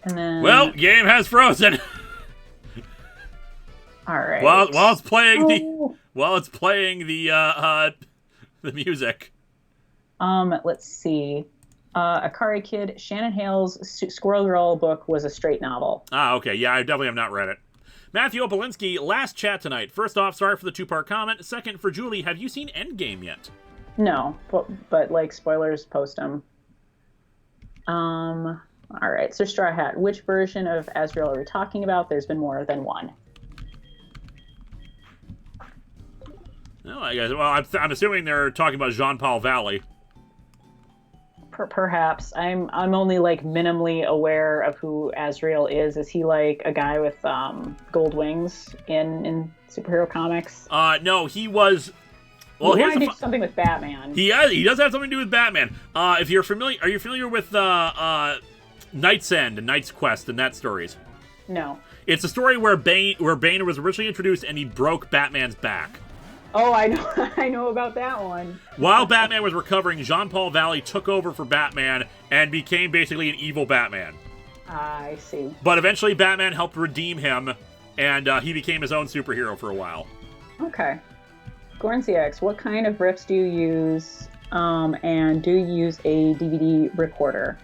And then, well, game has frozen. All right. While it's playing the music. Let's see. Akari Kid, Shannon Hale's Squirrel Girl book was a straight novel. Okay. Yeah, I definitely have not read it. Matthew Opolinski, last chat tonight. First off, sorry for the two-part comment. Second, for Julie, have you seen Endgame yet? No, but like, spoilers, post them. All right, so Straw Hat, which version of Azrael are we talking about? There's been more than one. No, I guess. Well, I'm assuming they're talking about Jean-Paul Valley. Perhaps. I'm only like minimally aware of who Azrael is. Is he like a guy with gold wings in superhero comics? No, he was. Well, he might do something with Batman. He does have something to do with Batman. If you're familiar, are you familiar with Knight's End and Knight's Quest and that stories? No. It's a story where Bane was originally introduced and he broke Batman's back. Oh, I know about that one. While Batman was recovering, Jean-Paul Valley took over for Batman and became basically an evil Batman. I see. But eventually Batman helped redeem him, and he became his own superhero for a while. Okay. Gornziax, what kind of riffs do you use, and do you use a DVD recorder?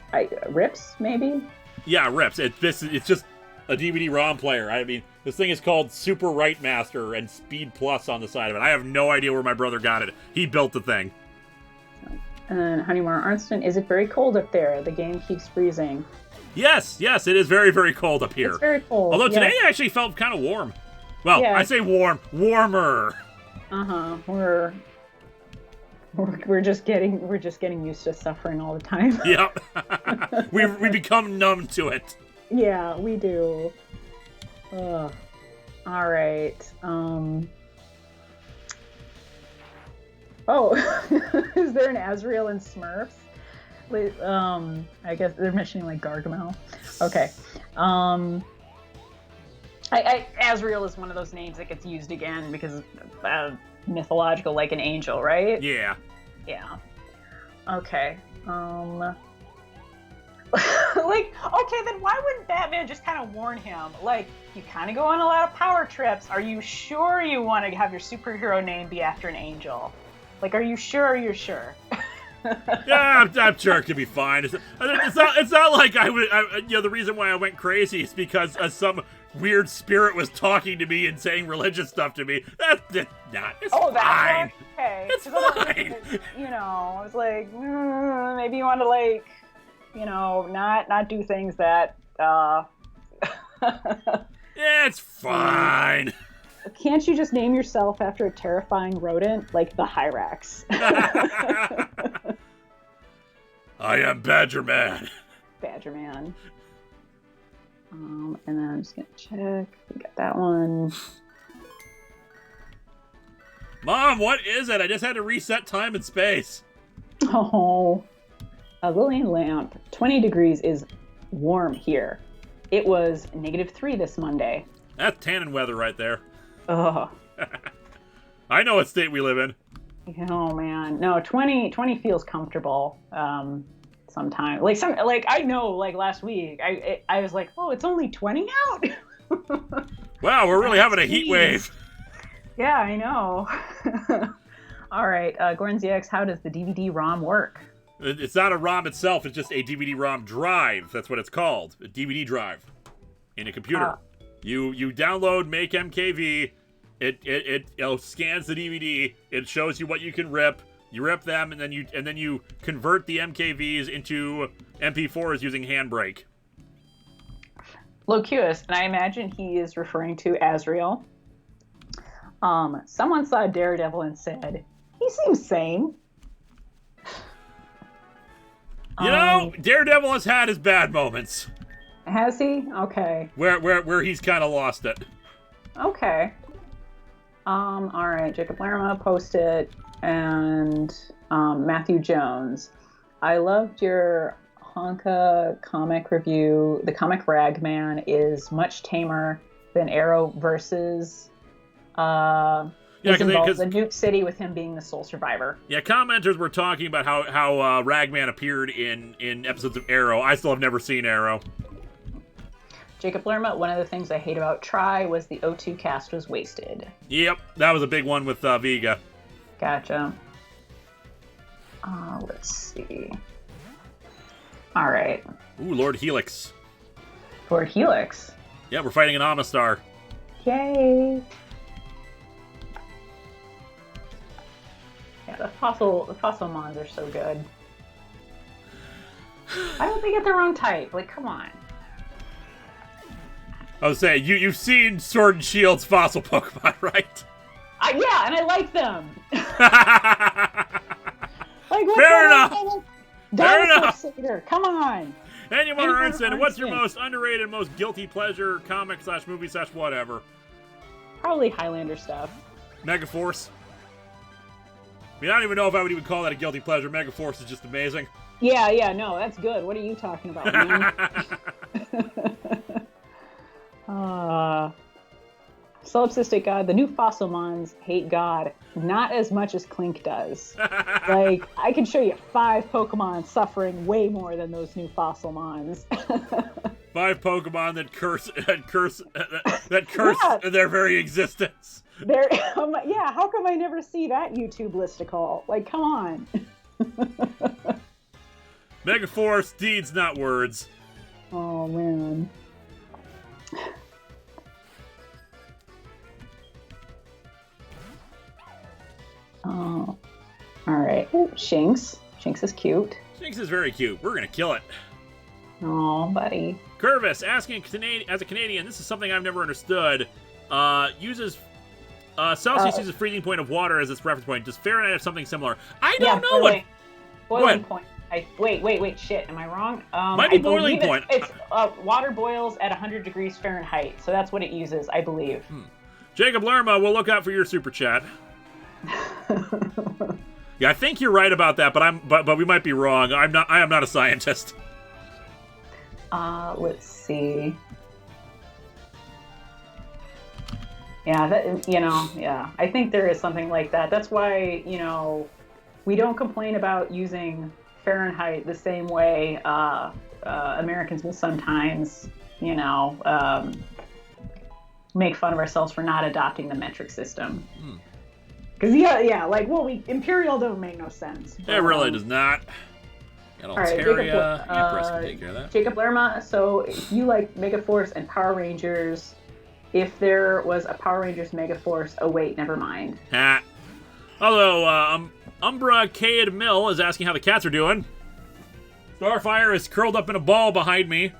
Rips, maybe? Yeah, rips. It's just a DVD ROM player. I mean, this thing is called Super Write Master and Speed Plus on the side of it. I have no idea where my brother got it. He built the thing. And then Honeymore Arnston, is it very cold up there? The game keeps freezing. Yes, it is very, very cold up here. It's very cold. Although today actually felt kind of warm. Well, yeah. I say warmer. We're just getting used to suffering all the time. Yep. we become numb to it. Yeah, we do. All right. Is there an Azrael in Smurfs? I guess they're mentioning like Gargamel. Okay. Azrael is one of those names that gets used again because mythological, like an angel, right? Yeah. Yeah. Okay. Okay, then why wouldn't Batman just kind of warn him? Like, you kind of go on a lot of power trips. Are you sure you want to have your superhero name be after an angel? Like, are you sure you're sure? Yeah, I'm sure it could be fine. It's not like I would. The reason why I went crazy is because some weird spirit was talking to me and saying religious stuff to me. That's not. It's fine. That's okay. It's fine. I was like, maybe you want to like, not do things that. Yeah, it's fine. Can't you just name yourself after a terrifying rodent like the Hyrax? I am Badger Man. Badger Man. And then I'm just gonna check. We got that one. Mom, what is it? I just had to reset time and space. Oh, a Lillian lamp. 20 degrees is warm here. It was -3 this Monday. That's tannin weather right there. Ugh. I know what state we live in. Oh man, no, 20 feels comfortable. Sometimes, like I know, like last week, I was like, oh, it's only 20 out. Wow, we're really having a heat wave. Yeah, I know. All right, Gordon ZX, how does the DVD-ROM work? It's not a ROM itself, it's just a DVD-ROM drive. That's what it's called, a DVD drive in a computer. You download Make MKV, it scans the DVD, it shows you what you can rip, you rip them, and then you convert the MKVs into MP4s using Handbrake. Locuus, and I imagine he is referring to Azrael. Someone saw Daredevil and said, he seems sane. You know, Daredevil has had his bad moments. Has he? Okay. Where he's kind of lost it. Okay. All right. Jacob Lerma posted, and Matthew Jones. I loved your Honka comic review. The comic Ragman is much tamer than Arrow versus. This involves a nuke city with him being the sole survivor. Yeah, commenters were talking about how Ragman appeared in episodes of Arrow. I still have never seen Arrow. Jacob Lerma, one of the things I hate about Try was the O2 cast was wasted. Yep, that was a big one with Vega. Gotcha. Let's see. All right. Ooh, Lord Helix. Lord Helix. Yeah, we're fighting an Amistar. Yay. Yeah, the fossil mons are so good. I hope they get their own type. Like, come on. I was saying, you've seen Sword and Shield's fossil Pokemon, right? Yeah, and I like them. Like, Fair enough. Fair enough. Satyr. Come on. Anyone Ernst, what's your most underrated, most guilty pleasure comic / movie / whatever? Probably Highlander stuff. Megaforce. I mean, I don't even know if I would even call that a guilty pleasure. Megaforce is just amazing. Yeah, no, that's good. What are you talking about, man? Solipsistic God, the new Fossilmons hate God not as much as Clink does. Like, I can show you 5 Pokemon suffering way more than those new Fossilmons. 5 Pokemon that curse their very existence. Yeah, how come I never see that YouTube listicle? Like, come on. Megaforce, deeds, not words. Oh, man. Oh, all right. Ooh, Shinx. Shinx is cute. Shinx is very cute. We're gonna kill it. Oh, buddy. Curvis, asking as a Canadian, this is something I've never understood. Celsius uses freezing point of water as its reference point. Does Fahrenheit have something similar? I don't know what. Boiling point. Wait. Shit, am I wrong? Might be boiling point. It's water boils at 100 degrees Fahrenheit, so that's what it uses, I believe. Jacob Lerma, we'll look out for your super chat. Yeah, I think you're right about that, but we might be wrong. I am not a scientist. Let's see. Yeah, I think there is something like that. That's why, we don't complain about using Fahrenheit the same way Americans will sometimes, make fun of ourselves for not adopting the metric system. Because, Imperial don't make no sense. It really does not. Got Altaria. Empress can take care of that. Jacob Lerma, so if you like Megaforce and Power Rangers, if there was a Power Rangers Megaforce, oh wait, never mind. Although, Umbra Cade Mill is asking how the cats are doing. Starfire is curled up in a ball behind me.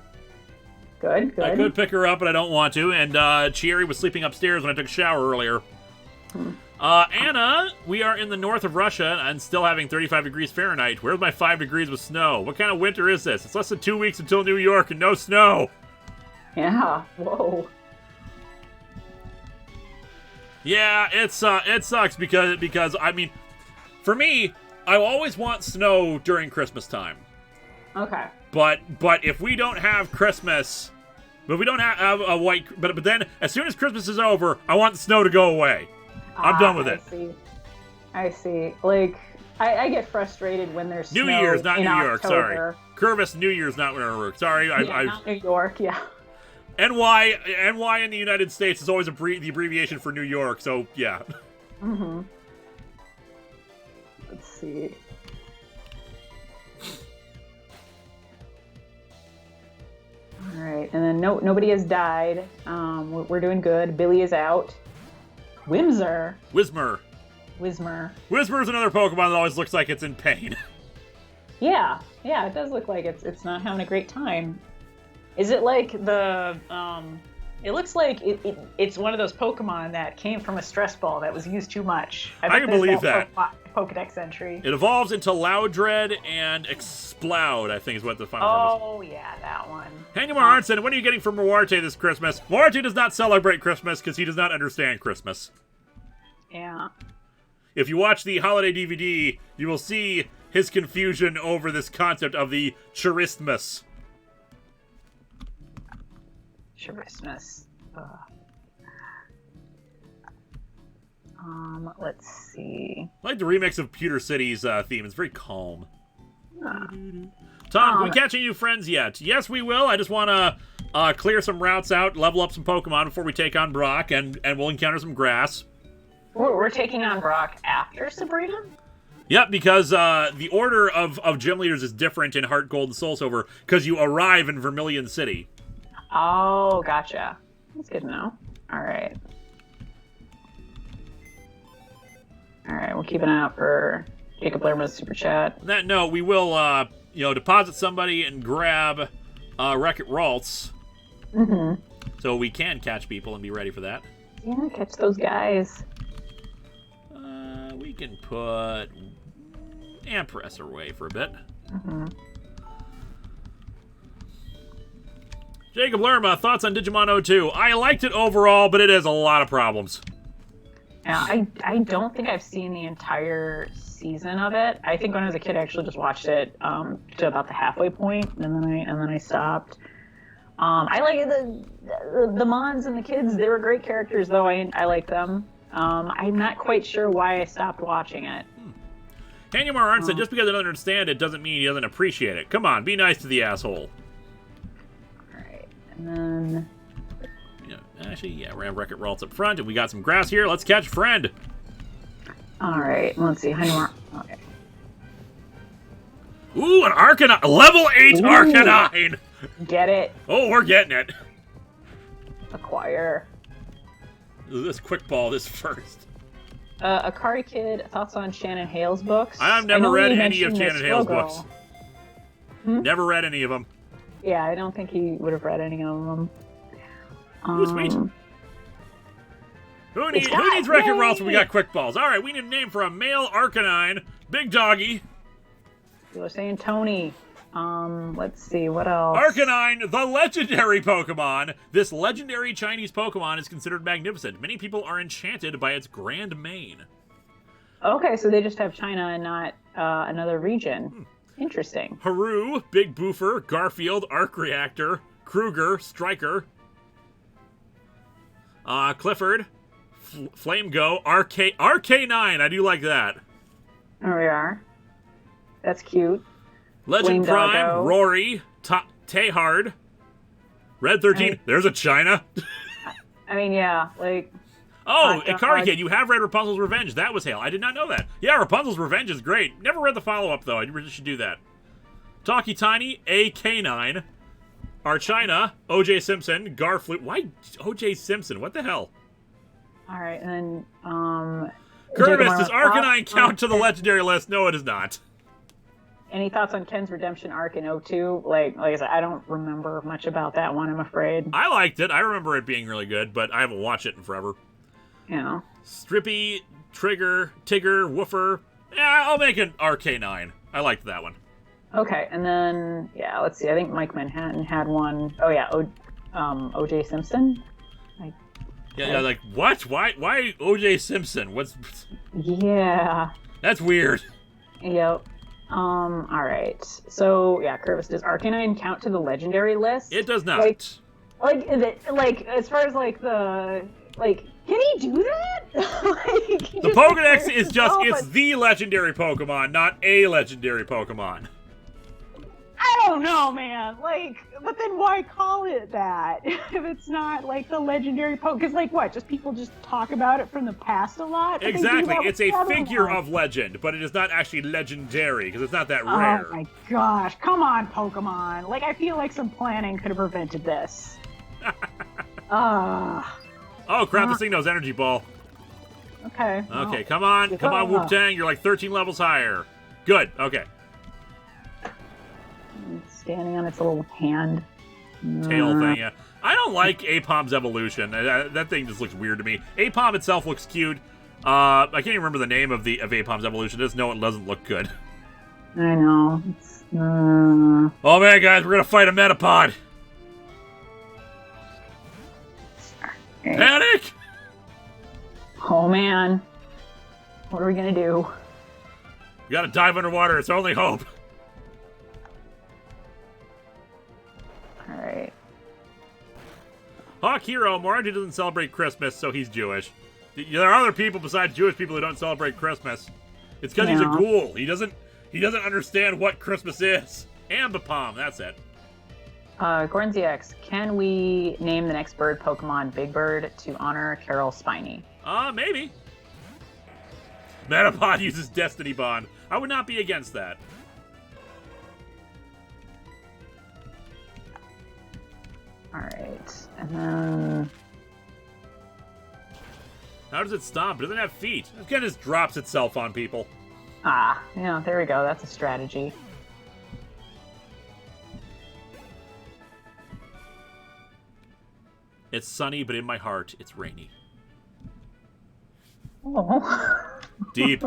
Good. I could pick her up, but I don't want to. And Chieri was sleeping upstairs when I took a shower earlier. Anna, we are in the north of Russia and still having 35 degrees Fahrenheit. Where's my 5 degrees with snow? What kind of winter is this? It's less than 2 weeks until New York and no snow. Yeah. Whoa. Yeah, it sucks because I mean, for me, I always want snow during Christmas time. Okay. But if we don't have Christmas, but we don't have a white, but then as soon as Christmas is over, I want the snow to go away. I'm done with it. I see. Like, I get frustrated when there's New snow Year's, not in New York. October. Sorry, Curvis. New Year's, not New York. Sorry, Not New York. Yeah. NY in the United States is always the abbreviation for New York. So yeah. Mm-hmm. Let's see. All right, and then nobody has died. We're doing good. Billy is out. Whismur. Whismur is another Pokemon that always looks like it's in pain. Yeah, it does look like it's not having a great time. Is it like the it looks like it's one of those Pokemon that came from a stress ball that was used too much. I can believe that. Pokedex entry. It evolves into Loudred and Explode, I think is what the final term is. Oh, yeah, that one. Hanyamar Arnson, what are you getting from Muarte this Christmas? Muarte does not celebrate Christmas because he does not understand Christmas. Yeah. If you watch the holiday DVD, you will see his confusion over this concept of the Christmas. Christmas. Let's see. I like the remix of Pewter City's theme. It's very calm. Tom, can we catch any new friends yet? Yes, we will. I just want to clear some routes out, level up some Pokemon before we take on Brock, and we'll encounter some grass. We're taking on Brock after Sabrina? Yep, because the order of gym leaders is different in HeartGold and Soul Silver, because you arrive in Vermilion City. Oh, gotcha. That's good to know. All right. We'll keep an eye out for Jacob Lerma's super chat. On that note, we will, deposit somebody and grab Wreck-It Ralts. Mm-hmm. So we can catch people and be ready for that. Yeah, catch those guys. We can put Ampress away for a bit. Mm-hmm. Jacob Lerma, thoughts on Digimon 02? I liked it overall, but it has a lot of problems. Yeah, I don't think I've seen the entire season of it. I think when I was a kid, I actually just watched it to about the halfway point, and then I stopped. I like the Mons and the kids. They were great characters, though. I like them. I'm not quite sure why I stopped watching it. Hanyamar Arn said, just because he doesn't understand it doesn't mean he doesn't appreciate it. Come on, be nice to the asshole. Alright, and then... Actually, we're gonna Wreck-It Ralts up front, and we got some grass here. Let's catch Friend. Alright, let's see. Hanyamar... Okay. Ooh, an Arcanine! Level 8 Arcanine! Get it. Oh, we're getting it. Acquire. This quick ball this first. Akari Kid, thoughts on Shannon Hale's books? I've never read any of Shannon Hale's books. Hmm? Never read any of them. Yeah, I don't think he would have read any of them. Ooh, sweet. Who needs Wreck-It Ralts when we got quick balls? All right, we need a name for a male Arcanine. Big doggy. You were saying Tony. Let's see, what else? Arcanine, the legendary Pokemon. This legendary Chinese Pokemon is considered magnificent. Many people are enchanted by its grand mane. Okay, so they just have China and not another region. Interesting. Haru, Big Boofer, Garfield, Arc Reactor, Kruger, Striker, Clifford, Flame Go, RK9. I do like that. There we are. That's cute. Legend Flame Prime, Doggo. Rory, Tehard, Red 13. There's a China. I mean, yeah, like... Oh, Ikari Kid, you have read Rapunzel's Revenge. That was Hale. I did not know that. Yeah, Rapunzel's Revenge is great. Never read the follow-up, though. I really should do that. Talkie Tiny, AK9, Archina, OJ Simpson, Garflute. Why OJ Simpson? What the hell? All right, and then, Curvis, does Arcanine count to the legendary list? No, it does not. Any thoughts on Ken's Redemption arc in 02? Like I said, I don't remember much about that one, I'm afraid. I liked it. I remember it being really good, but I haven't watched it in forever. Yeah. Strippy, Trigger, Tigger, Woofer. Yeah, I'll make an RK9. I liked that one. Okay, and then, yeah, let's see. I think Mike Manhattan had one. Oh, yeah, O.J. Simpson. Yeah, like, what? Why O.J. Simpson? What's... Yeah. That's weird. Yep. All right. So, yeah, Curvis, does Arcanine count to the legendary list? It does not. Like, as far as, like, the... Like, can he do that? The Pokedex is just, it's the legendary Pokemon, not a legendary Pokemon. I don't know, man. Like, but then why call it that if it's not like the legendary Pokemon? Because, like, what? Just people just talk about it from the past a lot. Exactly. It's a figure of legend, but it is not actually legendary because it's not that rare. Oh my gosh! Come on, Pokemon. Like, I feel like some planning could have prevented this. Oh crap! This thing knows Energy Ball. Okay. Okay, come on, Wu-Tang. You're like 13 levels higher. Good. Okay. Standing on its little hand. Tail thing, yeah. I don't like Apom's evolution. That thing just looks weird to me. Apom itself looks cute. I can't even remember the name of Apom's evolution. I just know it doesn't look good. I know. Oh man, guys, we're gonna fight a Metapod. Okay. Panic! Oh man. What are we gonna do? We gotta dive underwater. It's our only hope. Alright. Hawk Hero, Morty doesn't celebrate Christmas, so he's Jewish. There are other people besides Jewish people who don't celebrate Christmas. It's because he's a ghoul. He doesn't understand what Christmas is. Ambipom, that's it. Gordon ZX, can we name the next bird Pokemon Big Bird to honor Carol Spiney? Maybe. Metapod uses Destiny Bond. I would not be against that. Alright, and then... How does it stop? It doesn't have feet. It kind of just drops itself on people. Yeah, there we go. That's a strategy. It's sunny, but in my heart, it's rainy. Oh. Deep.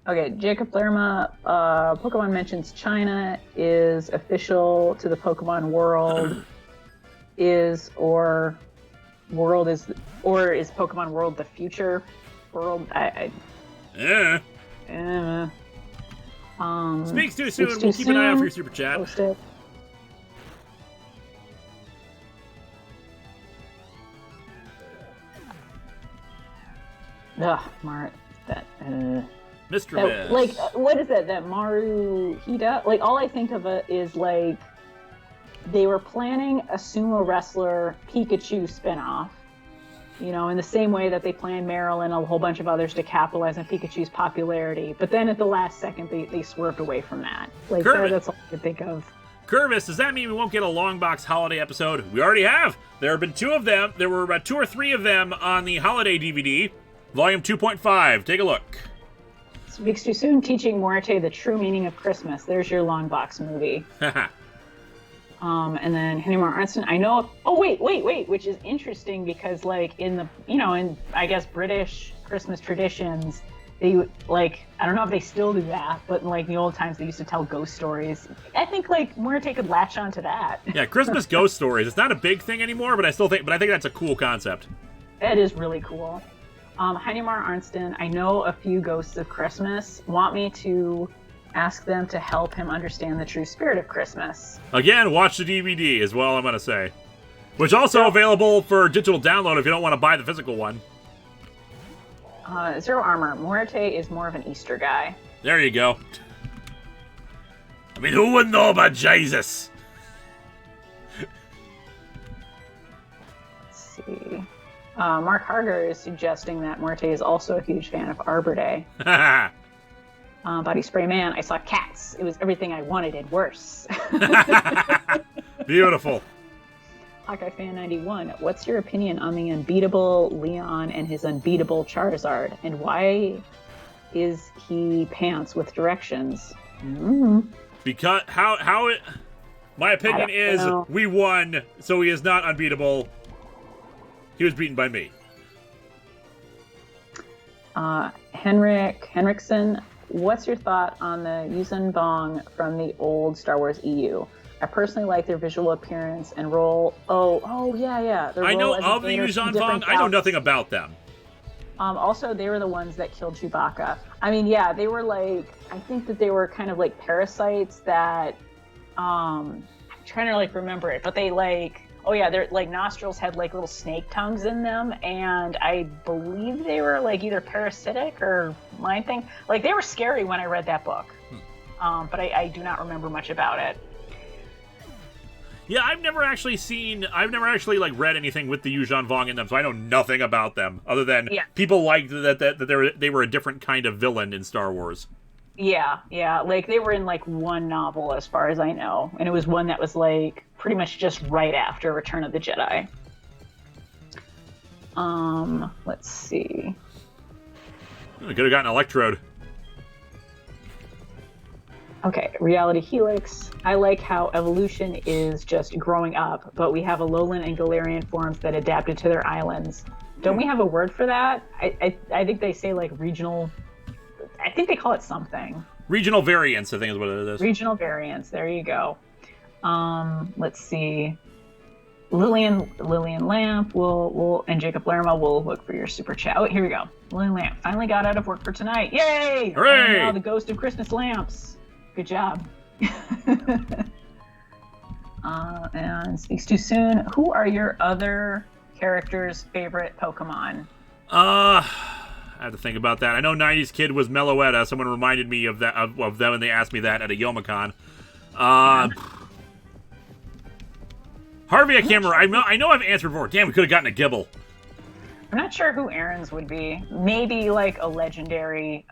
Okay, Jacob Lerma, Pokemon mentions China is official to the Pokemon world. Is Pokemon World the future world? Yeah. Speaks too soon. We'll keep an eye out for your super chat. Post it. Ugh, Mart. Mr. Miss. Like, what is it? That Maruhita? Like, all I think of it is, like, they were planning a sumo wrestler Pikachu spinoff, you know, in the same way that they planned Meryl and a whole bunch of others to capitalize on Pikachu's popularity. But then at the last second, they swerved away from that. Like, that's all I could think of. Curvis, does that mean we won't get a long box holiday episode? We already have. There have been 2 of them. There were about 2 or 3 of them on the holiday DVD, volume 2.5. Take a look. Speaks too soon, teaching Muerte the true meaning of Christmas. There's your long box movie. And then Henry Moore Arnston, I know. Oh, wait, which is interesting because, like, in I guess British Christmas traditions, they, like, I don't know if they still do that, but in, like, the old times they used to tell ghost stories. I think, like, Muerte could latch onto that. Yeah, Christmas ghost stories. It's not a big thing anymore, but I think that's a cool concept. It is really cool. Heinemar Arnston, I know a few ghosts of Christmas. Want me to ask them to help him understand the true spirit of Christmas. Again, watch the DVD is what I'm going to say. Which also available for digital download if you don't want to buy the physical one. Zero Armor, Muerte is more of an Easter guy. There you go. I mean, who wouldn't know about Jesus? Let's see. Mark Harger is suggesting that Muerte is also a huge fan of Arbor Day. Body Spray Man, I saw cats. It was everything I wanted and worse. Beautiful. Hawkeye Fan 91, what's your opinion on the unbeatable Leon and his unbeatable Charizard? And why is he pants with directions? Because my opinion is we won, so he is not unbeatable. He was beaten by me. Henriksen, What's your thought on the Yuuzhan Vong from the old Star Wars EU? I personally like their visual appearance and role. Oh, yeah. I know of the Yuuzhan Vong. I know nothing about them. Also, they were the ones that killed Chewbacca. I mean, yeah, they were like, I think that they were kind of like parasites that, I'm trying to like remember it, but they like, oh yeah, their like nostrils had like little snake tongues in them, and I believe they were like either parasitic or mind thing. Like they were scary when I read that book, but I do not remember much about it. Yeah, I've never actually like read anything with the Yuuzhan Vong in them, so I know nothing about them other than people liked that they were a different kind of villain in Star Wars. Yeah, like they were in like one novel as far as I know, and it was one that was like pretty much just right after Return of the Jedi. Let's see. I could have gotten Electrode. Okay, Reality Helix. I like how evolution is just growing up, but we have Alolan and Galarian forms that adapted to their islands. Don't we have a word for that? I think they say like regional. I think they call it something. Regional variants, I think is what it is. Regional variants. There you go. Let's see. Lillian Lamp and Jacob Lerma will look for your super chat. Oh, here we go. Lillian Lamp finally got out of work for tonight. Yay! Hooray! And now the ghost of Christmas lamps. Good job. And speaks too soon. Who are your other characters' favorite Pokemon? I have to think about that. I know 90s Kid was Meloetta. Someone reminded me of that of them, and they asked me that at a Youmacon. Harvey, I can't remember. I know I've answered before. Damn, we could have gotten a Gibble. I'm not sure who Aaron's would be. Maybe like a legendary,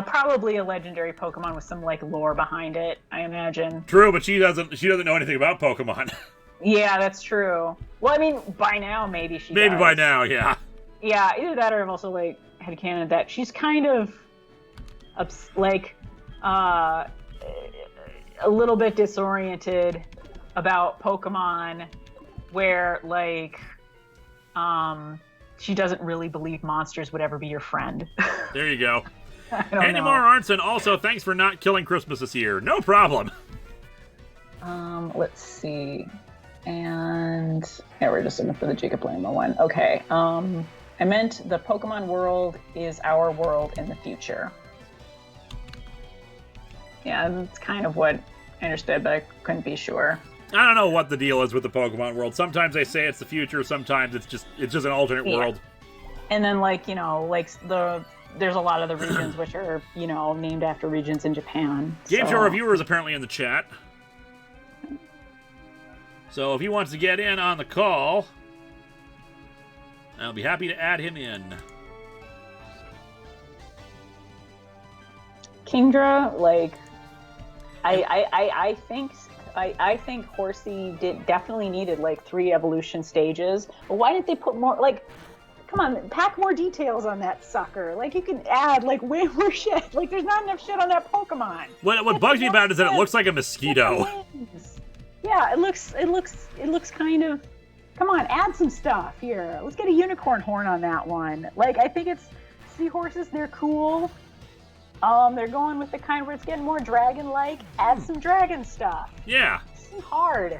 probably a legendary Pokemon with some like lore behind it, I imagine. True, but she doesn't know anything about Pokemon. Yeah, that's true. Well, I mean, by now maybe she Maybe does. by now, yeah. Yeah, either that or I've also like headcanon that she's kind of a little bit disoriented about Pokemon, where like she doesn't really believe monsters would ever be your friend. There you go. Andy Moore Arnson, also thanks for not killing Christmas this year. No problem. Let's see. And yeah, we're just looking for the Jacob Lama one. Okay. I meant the Pokemon world is our world in the future. Yeah, that's kind of what I understood, but I couldn't be sure. I don't know what the deal is with the Pokemon world. Sometimes they say it's the future, sometimes it's just an alternate world. And then there's a lot of the regions which are, named after regions in Japan. Game Show Reviewer is apparently in the chat. So if he wants to get in on the call, I'll be happy to add him in. Kingdra, I think Horsey definitely needed 3 evolution stages. But why didn't they put more? Come on, pack more details on that sucker. You can add way more shit. There's not enough shit on that Pokemon. What bugs me about it is that it looks like a mosquito. Yeah, it looks kind of. Come on, add some stuff here. Let's get a unicorn horn on that one. I think it's seahorses. They're cool. They're going with the kind where it's getting more dragon-like. Add some dragon stuff. Yeah. It's too hard.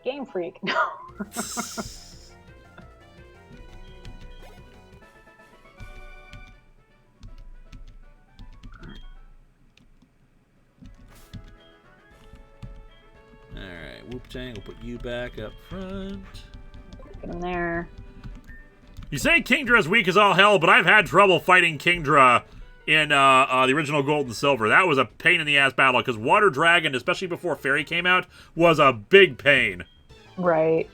Game Freak. No. Alright, Whoop-Tang, we'll put you back up front. Get him there. You say Kingdra's weak as all hell, but I've had trouble fighting Kingdra in the original Gold and Silver. That was a pain in the ass battle, because Water Dragon, especially before Fairy came out, was a big pain. Right.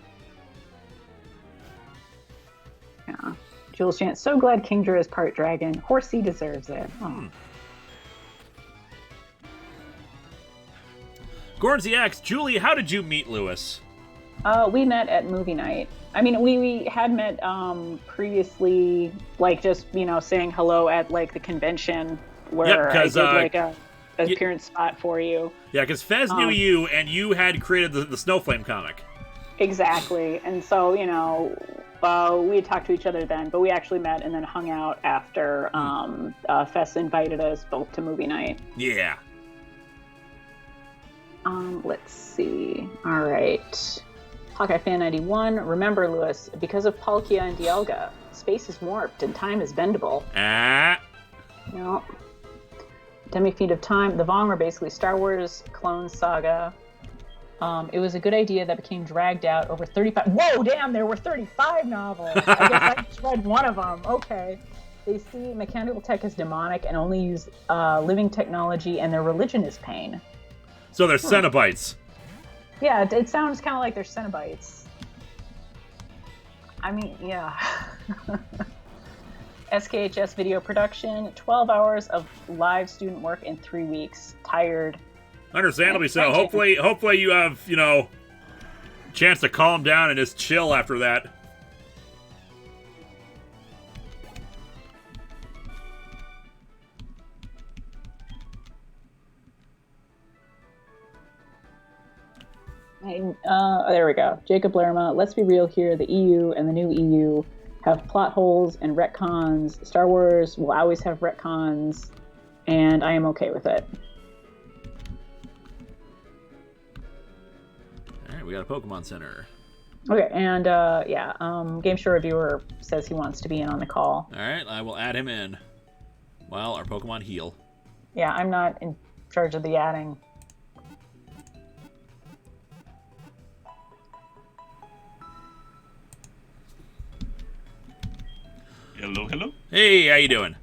Yeah. Jules Chant, so glad Kingdra is part dragon. Horsey deserves it. Oh. Gornsey X, Julie, how did you meet Lewis? We met at movie night. I mean, we had met previously, just saying hello at the convention where I did a appearance spot for you. Yeah, because Fez knew you, and you had created the Snowflame comic. Exactly, and so we had talked to each other then, but we actually met and then hung out after Fess invited us both to movie night. Yeah. Let's see. All right. Hawkeye Fan 91. Remember, Lewis, because of Palkia and Dialga, space is warped and time is bendable. No. Demi-Feet of Time. The Vong were basically Star Wars Clone Saga. It was a good idea that became dragged out over 35... Whoa, damn, there were 35 novels. I guess I just read one of them. Okay. They see mechanical tech as demonic and only use living technology, and their religion is pain. So they're Cenobites. Yeah, it sounds kind of like they're Cenobites. I mean, yeah. SKHS video production, 12 hours of live student work in 3 weeks. Tired. Understandably so. Hopefully you have, chance to calm down and just chill after that. There we go. Jacob Lerma, let's be real here. The EU and the new EU have plot holes and retcons. Star Wars will always have retcons, and I am okay with it. All right, we got a Pokemon Center. Okay, and Game Show Reviewer says he wants to be in on the call. All right, I will add him in while our Pokemon heal. Yeah, I'm not in charge of the adding. Hello. Hey, how you doing?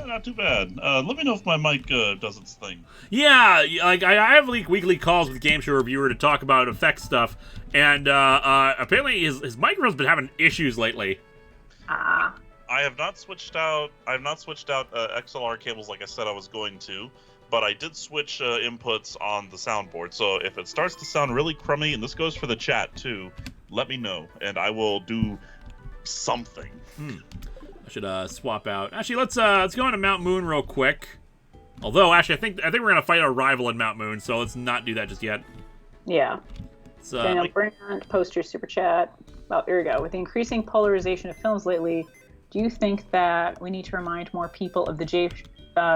Not too bad. Let me know if my mic does its thing. Yeah, like I have weekly calls with Game Show Reviewer to talk about effects stuff, and apparently his microphone's been having issues lately. I have not switched out. XLR cables like I said I was going to, but I did switch inputs on the soundboard. So if it starts to sound really crummy, and this goes for the chat too, let me know, and I will do something. I should swap out. Actually, let's go into Mount Moon real quick. Although, actually, I think we're gonna fight our rival in Mount Moon, so let's not do that just yet. Yeah. Daniel Brandt, post your super chat. Oh, there we go. With the increasing polarization of films lately, do you think that we need to remind more people of the J.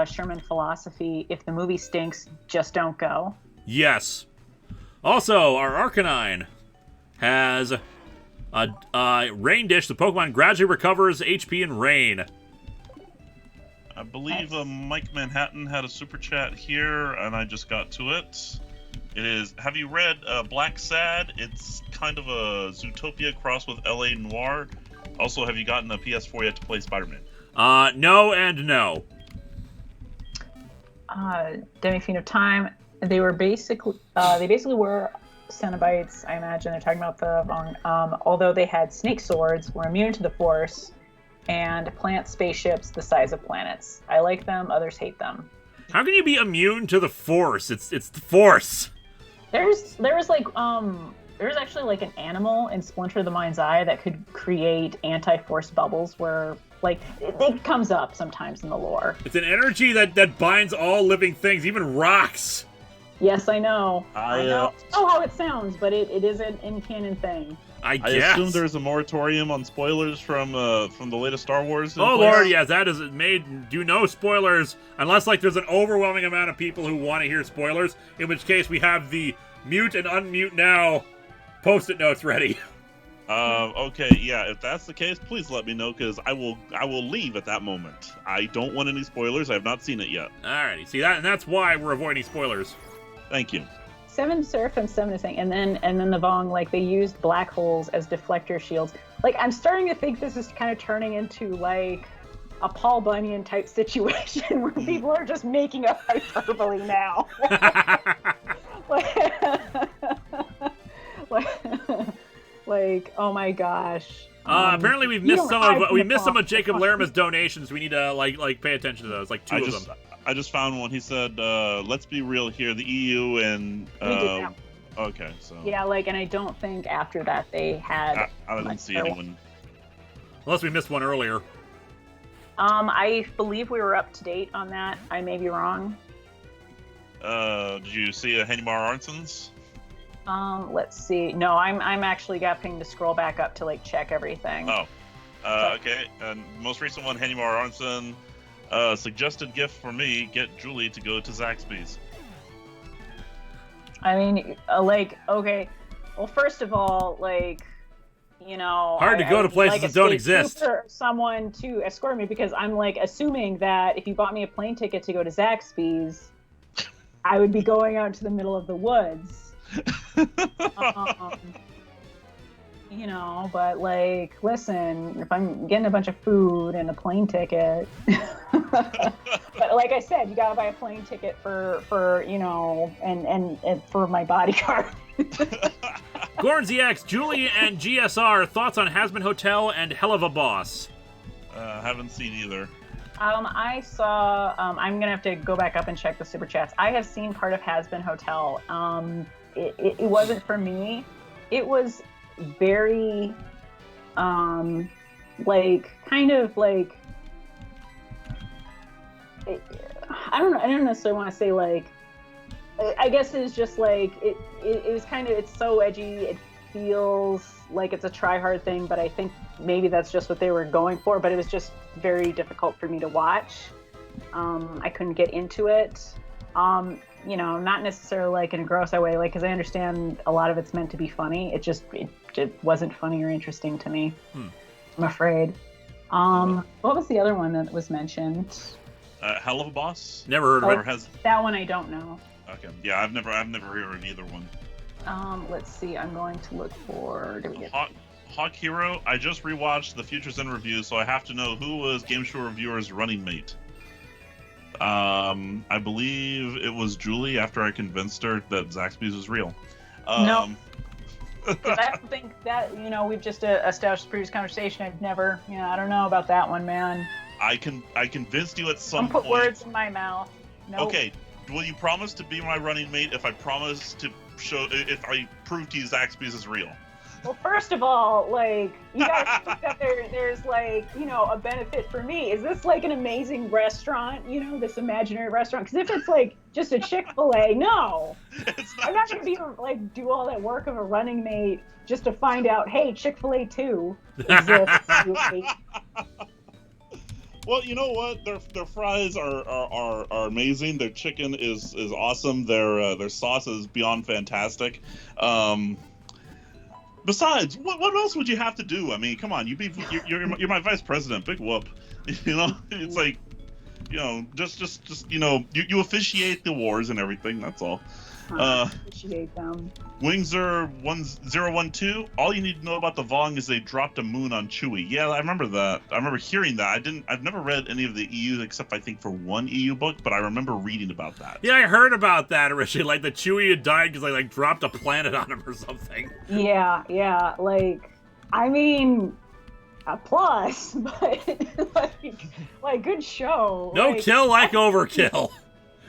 Sherman philosophy? If the movie stinks, just don't go. Yes. Also, our Arcanine has Rain Dish. The Pokemon gradually recovers HP in rain. I believe Mike Manhattan had a super chat here, and I just got to it. It is, have you read Black Sad? It's kind of a Zootopia cross with L.A. Noire. Also, have you gotten a PS4 yet to play Spider-Man? No and no. Demi-Fiend of Time. They basically were Cenobites. I imagine they're talking about the wrong. Although they had snake swords, were immune to the Force, and plant spaceships the size of planets. I like them. Others hate them. How can you be immune to the Force? It's the Force. There's actually like an animal in Splinter of the Mind's Eye that could create anti-force bubbles where it comes up sometimes in the lore. It's an energy that binds all living things, even rocks. Yes, I know. I know how it sounds, but it is an in-canon thing. I assume there's a moratorium on spoilers from the latest Star Wars. Oh Lord, yes, that is made. Do no spoilers unless there's an overwhelming amount of people who want to hear spoilers. In which case, we have the mute and unmute now post-it notes ready. Okay, yeah. If that's the case, please let me know because I will leave at that moment. I don't want any spoilers. I have not seen it yet. Alrighty, see that, and that's why we're avoiding spoilers. Thank you. 7 Surf and 7 is saying, and then the Vong, they used black holes as deflector shields. I'm starting to think this is kind of turning into a Paul Bunyan type situation where people are just making up hyperbole now. Oh my gosh. Apparently we've missed some of Jacob Lerma's donations. We need to pay attention to those. Two of them. I just found one. He said, "Let's be real here. The EU and okay, so yeah, and I don't think after that they had. I didn't see anyone. Unless we missed one earlier. I believe we were up to date on that. I may be wrong. Did you see a Henny Mar Arnsons? Let's see. No, I'm actually got pinged to scroll back up to like check everything. Oh. Okay. And most recent one, Hannibal Arnson. Suggested gift for me: get Julie to go to Zaxby's. I mean, like, okay. Well, first of all, like, you know, hard to go to places that don't exist. For someone to escort me, because I'm like assuming that if you bought me a plane ticket to go to Zaxby's, I would be going out to the middle of the woods. You know, but like, listen, if I'm getting a bunch of food and a plane ticket, but like I said, you gotta buy a plane ticket for you know, and for my bodyguard. Gorn ZX, Julie and GSR, thoughts on Hazbin Hotel and Hell of a Boss? Haven't seen either. I saw. I'm gonna have to go back up and check the super chats. I have seen part of Hazbin Hotel. It wasn't for me. It was very, like, kind of like. I don't necessarily want to say like. I guess it's just like it was kind of, it's so edgy. It feels like it's a try-hard thing, but I think maybe that's just what they were going for. But it was just very difficult for me to watch. I couldn't get into it. You know, not necessarily like in a gross way, like, because I understand a lot of it's meant to be funny. It just wasn't funny or interesting to me. I'm afraid. What was the other one that was mentioned? Hell of a Boss. Never heard of it. That one I don't know. Okay. Yeah, I've never heard of either one. Let's see. I'm going to look for. Hawk Hero. I just rewatched the Futures in Review, so I have to know who was Game Show Reviewer's running mate. I believe it was Julie. After I convinced her that Zaxby's was real. No. Because I don't think that, you know, we've just established the previous conversation. I've never, you know, I don't know about that one, man. I convinced you at some Don't point. put words in my mouth. Nope. Okay. Will you promise to be my running mate if I promise to if I prove to you Zaxby's is real? Well, first of all, like, you gotta think that there's like, you know, a benefit for me. Is this like an amazing restaurant, you know, this imaginary restaurant? Because if it's like just a Chick-fil-A, no. I'm not gonna be like do all that work of a running mate just to find out, hey, Chick-fil-A 2 exists. Well, you know what? Their fries are amazing. Their chicken is awesome. Their sauce is beyond fantastic. Besides, what else would you have to do? I mean, come on, you're my vice president. Big whoop. You know, it's like, you know, just you know, you officiate the wars and everything. That's all. Appreciate them. Wingzer 1012. All you need to know about the Vong is they dropped a moon on Chewie. Yeah, I remember that. I remember hearing that. I've never read any of the EU except I think for one EU book, but I remember reading about that. Yeah, I heard about that originally. Like the Chewie had died because they like dropped a planet on him or something. Yeah. Like, I mean, a plus, but like good show. No like, kill like overkill.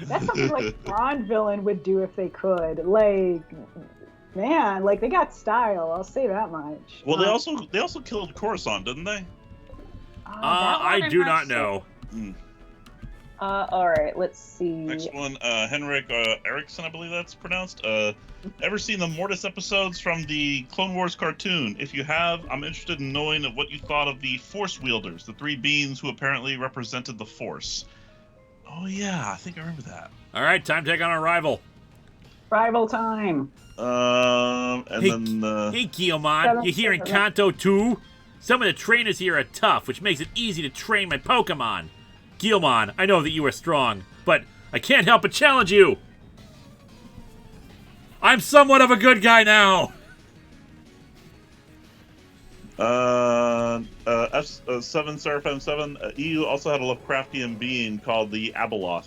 That's something like a Bond villain would do if they could. Like, man, like they got style. I'll say that much. Well, they also killed Coruscant, didn't they? I do not know. All right, let's see. Next one, Henrik Eriksson, I believe that's pronounced. Ever seen the Mortis episodes from the Clone Wars cartoon? If you have, I'm interested in knowing what you thought of the Force Wielders, the three beings who apparently represented the Force. Oh yeah, I think I remember that. All right, time to take on our rival. Rival time. Hey, Guillemon, you here in Kanto too? Some of the trainers here are tough, which makes it easy to train my Pokemon. Guillemon, I know that you are strong, but I can't help but challenge you. I'm somewhat of a good guy now. F7 Seraphim 7. EU also had a Lovecraftian being called the Abeloth.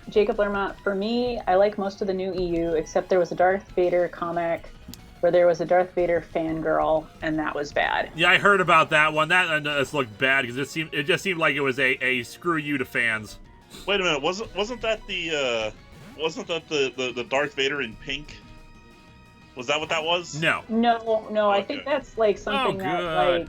Jacob Lerma, for me, I like most of the new EU, except there was a Darth Vader comic where there was a Darth Vader fangirl, and that was bad. Yeah, I heard about that one. That just looked bad because it just seemed like it was a screw you to fans. Wait a minute, wasn't that the Darth Vader in pink? Was that what that was? No. No. I think that's like something that like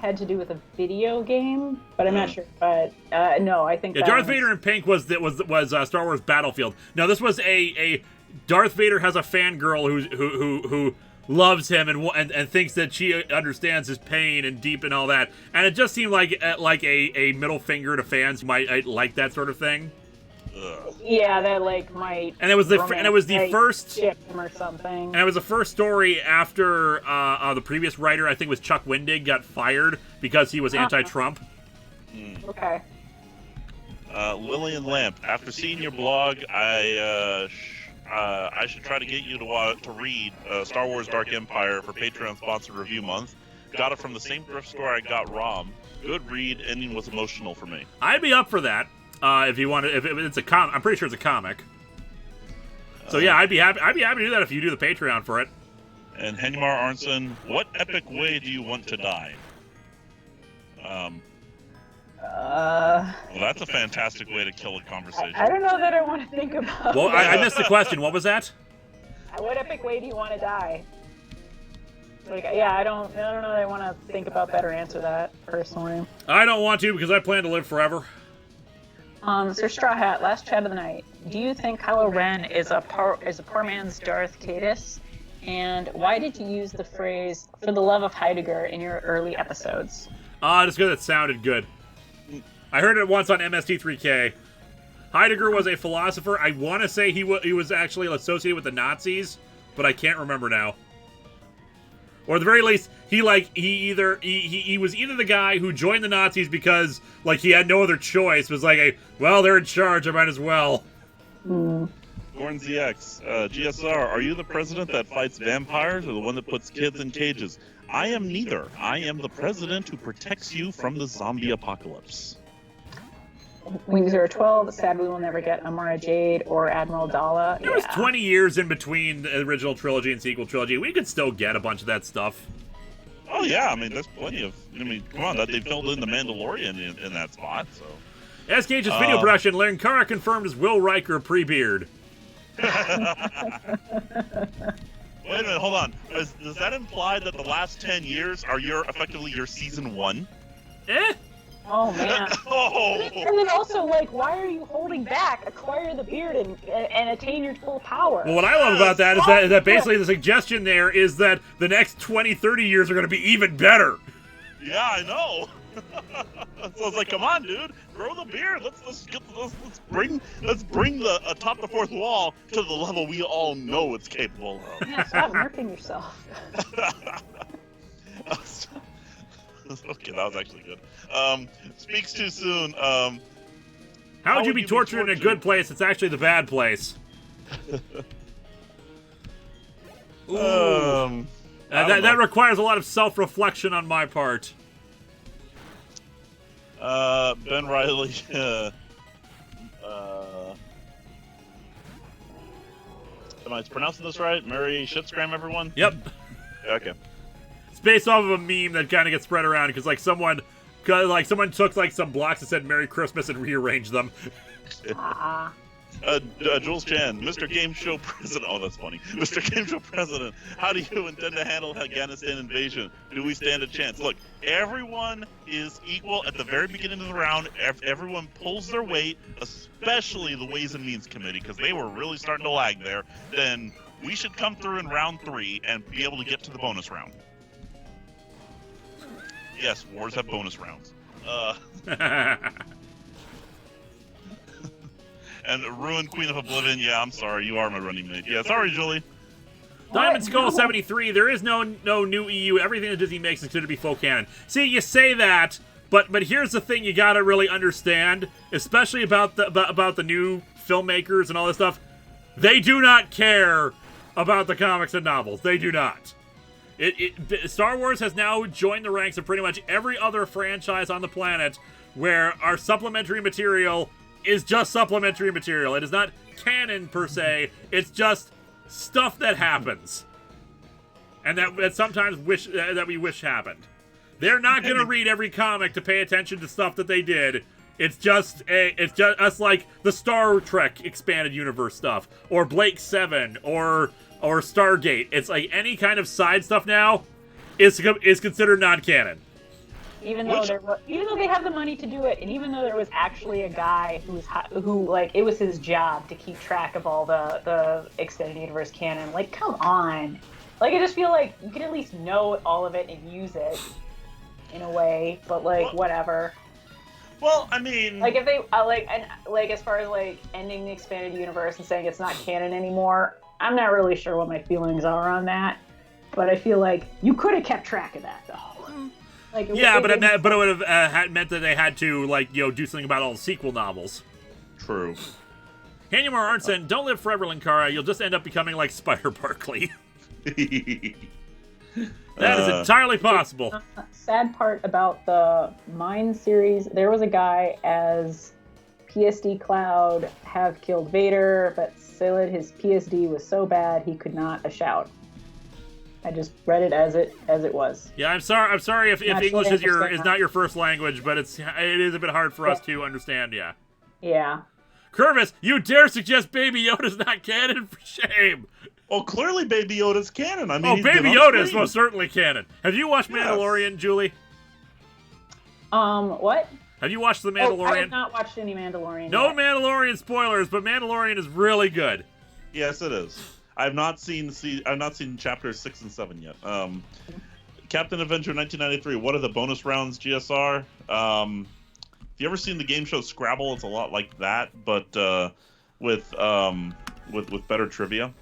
had to do with a video game, but I'm not sure. But no, I think Darth Vader in pink was Star Wars Battlefield. No, this was a Darth Vader has a fangirl who loves him and thinks that she understands his pain and deep and all that. And it just seemed like a middle finger to fans who might like that sort of thing. Yeah, that like might. And it was the first ship him or something. And it was the first story after the previous writer, I think it was Chuck Wendig, got fired because he was anti-Trump. Okay. Lillian Lamp, after seeing your blog, I should try to get you to read Star Wars Dark Empire for Patreon sponsored review month. Got it from the same thrift store I got ROM. Good read. Ending was emotional for me. I'd be up for that. If you want to, if it's a I'm pretty sure it's a comic. So yeah, I'd be happy to do that if you do the Patreon for it. And Henmar Arnson, what epic way do you want to die? Well, that's a fantastic way to kill a conversation. I don't know that I want to think about. Well, I missed the question. What was that? What epic way do you want to die? Like, yeah, I don't know that I want to think about that or answer that personally. I don't want to because I plan to live forever. Sir Straw Hat, last chat of the night. Do you think Kylo Ren is a poor man's Darth Caedus? And why did you use the phrase "for the love of Heidegger" in your early episodes? Just because it sounded good. I heard it once on MST3K. Heidegger was a philosopher. I want to say he was actually associated with the Nazis, but I can't remember now. Or at the very least, he was either the guy who joined the Nazis because like he had no other choice, was like, well, they're in charge, I might as well. Gorn ZX, GSR, are you the president that fights vampires or the one that puts kids in cages? I am neither. I am the president who protects you from the zombie apocalypse. Wing012, sadly we'll never get Amara Jade or Admiral Dala. There was 20 years in between the original trilogy and sequel trilogy. We could still get a bunch of that stuff. Oh yeah, I mean, there's plenty of. I mean, come on, they filled in the Mandalorian in that spot. So. SKH's video production. Linkara confirmed as Will Riker pre-beard. Wait a minute, hold on. Does that imply that the last 10 years are effectively your season 1? Oh man. Oh. And then also, like, why are you holding back? Acquire the beard and attain your full power. Well, what I love about that is that basically the suggestion there is that the next 20, 30 years are going to be even better. Yeah, I know. So it's like, come on, dude, grow the beard. Let's bring the atop the fourth wall to the level we all know it's capable of. Yeah, stop nerfing yourself. Okay, that was actually good. Speaks too soon. How would you be tortured in a good place? It's actually the bad place. That requires a lot of self-reflection on my part. Ben Riley. Am I pronouncing this right? Merry Shitscram, everyone? Yep. Okay. It's based off of a meme that kind of gets spread around because someone took like some blocks that said Merry Christmas and rearranged them. Jules Chan, Mr. Game Show President. Oh, that's funny. Mr. Game Show President, how do you intend to handle Afghanistan invasion? Do we stand a chance? Look, everyone is equal at the very beginning of the round. Everyone pulls their weight, especially the Ways and Means Committee, because they were really starting to lag there. Then we should come through in round 3 and be able to get to the bonus round. Yes, wars have bonus rounds. And Ruined Queen of Oblivion, yeah, I'm sorry, you are my running mate. Yeah, sorry, Julie. Diamond Skull 73, there is no new EU. Everything that Disney makes is considered to be full canon. See, you say that, but here's the thing you gotta really understand, especially about the new filmmakers and all this stuff. They do not care about the comics and novels. They do not. Star Wars has now joined the ranks of pretty much every other franchise on the planet where our supplementary material is just supplementary material. It is not canon per se. It's just stuff that happends, and that sometimes we wish happened. They're not gonna read every comic to pay attention to stuff that they did. It's just us, like the Star Trek expanded universe stuff, or Blake 7, or Stargate. It's like any kind of side stuff now is considered non-canon. Even though they have the money to do it, and even though there was actually a guy who like it was his job to keep track of all the extended universe canon. Like, come on! Like, I just feel like you could at least know all of it and use it in a way. But like, whatever. Well, I mean, like if they like as far as like ending the expanded universe and saying it's not canon anymore, I'm not really sure what my feelings are on that. But I feel like you could have kept track of that though. Like, yeah, but it would have meant that they had to, like, do something about all the sequel novels. True. Hanyamar Arnson, don't live forever, Linkara. You'll just end up becoming like Spider Barkley. That is entirely possible. Sad part about the Mine series, there was a guy as PSD Cloud have killed Vader, but said his PSD was so bad he could not shout. I just read it as it was. Yeah, I'm sorry if English is not your first language, but it is a bit hard for us to understand. Yeah. Yeah. Curvis, you dare suggest Baby Yoda's not canon? For shame. Well, clearly Baby Yoda's canon. I mean, Baby Yoda is most certainly canon. Have you watched Mandalorian, Julie? What? Have you watched The Mandalorian? I have not watched any Mandalorian. No yet. Mandalorian spoilers, but Mandalorian is really good. Yes, it is. I've not seen chapters 6 and 7 yet. Captain Adventure 1993. What are the bonus rounds, GSR? If you ever seen the game show Scrabble, it's a lot like that, but with better trivia.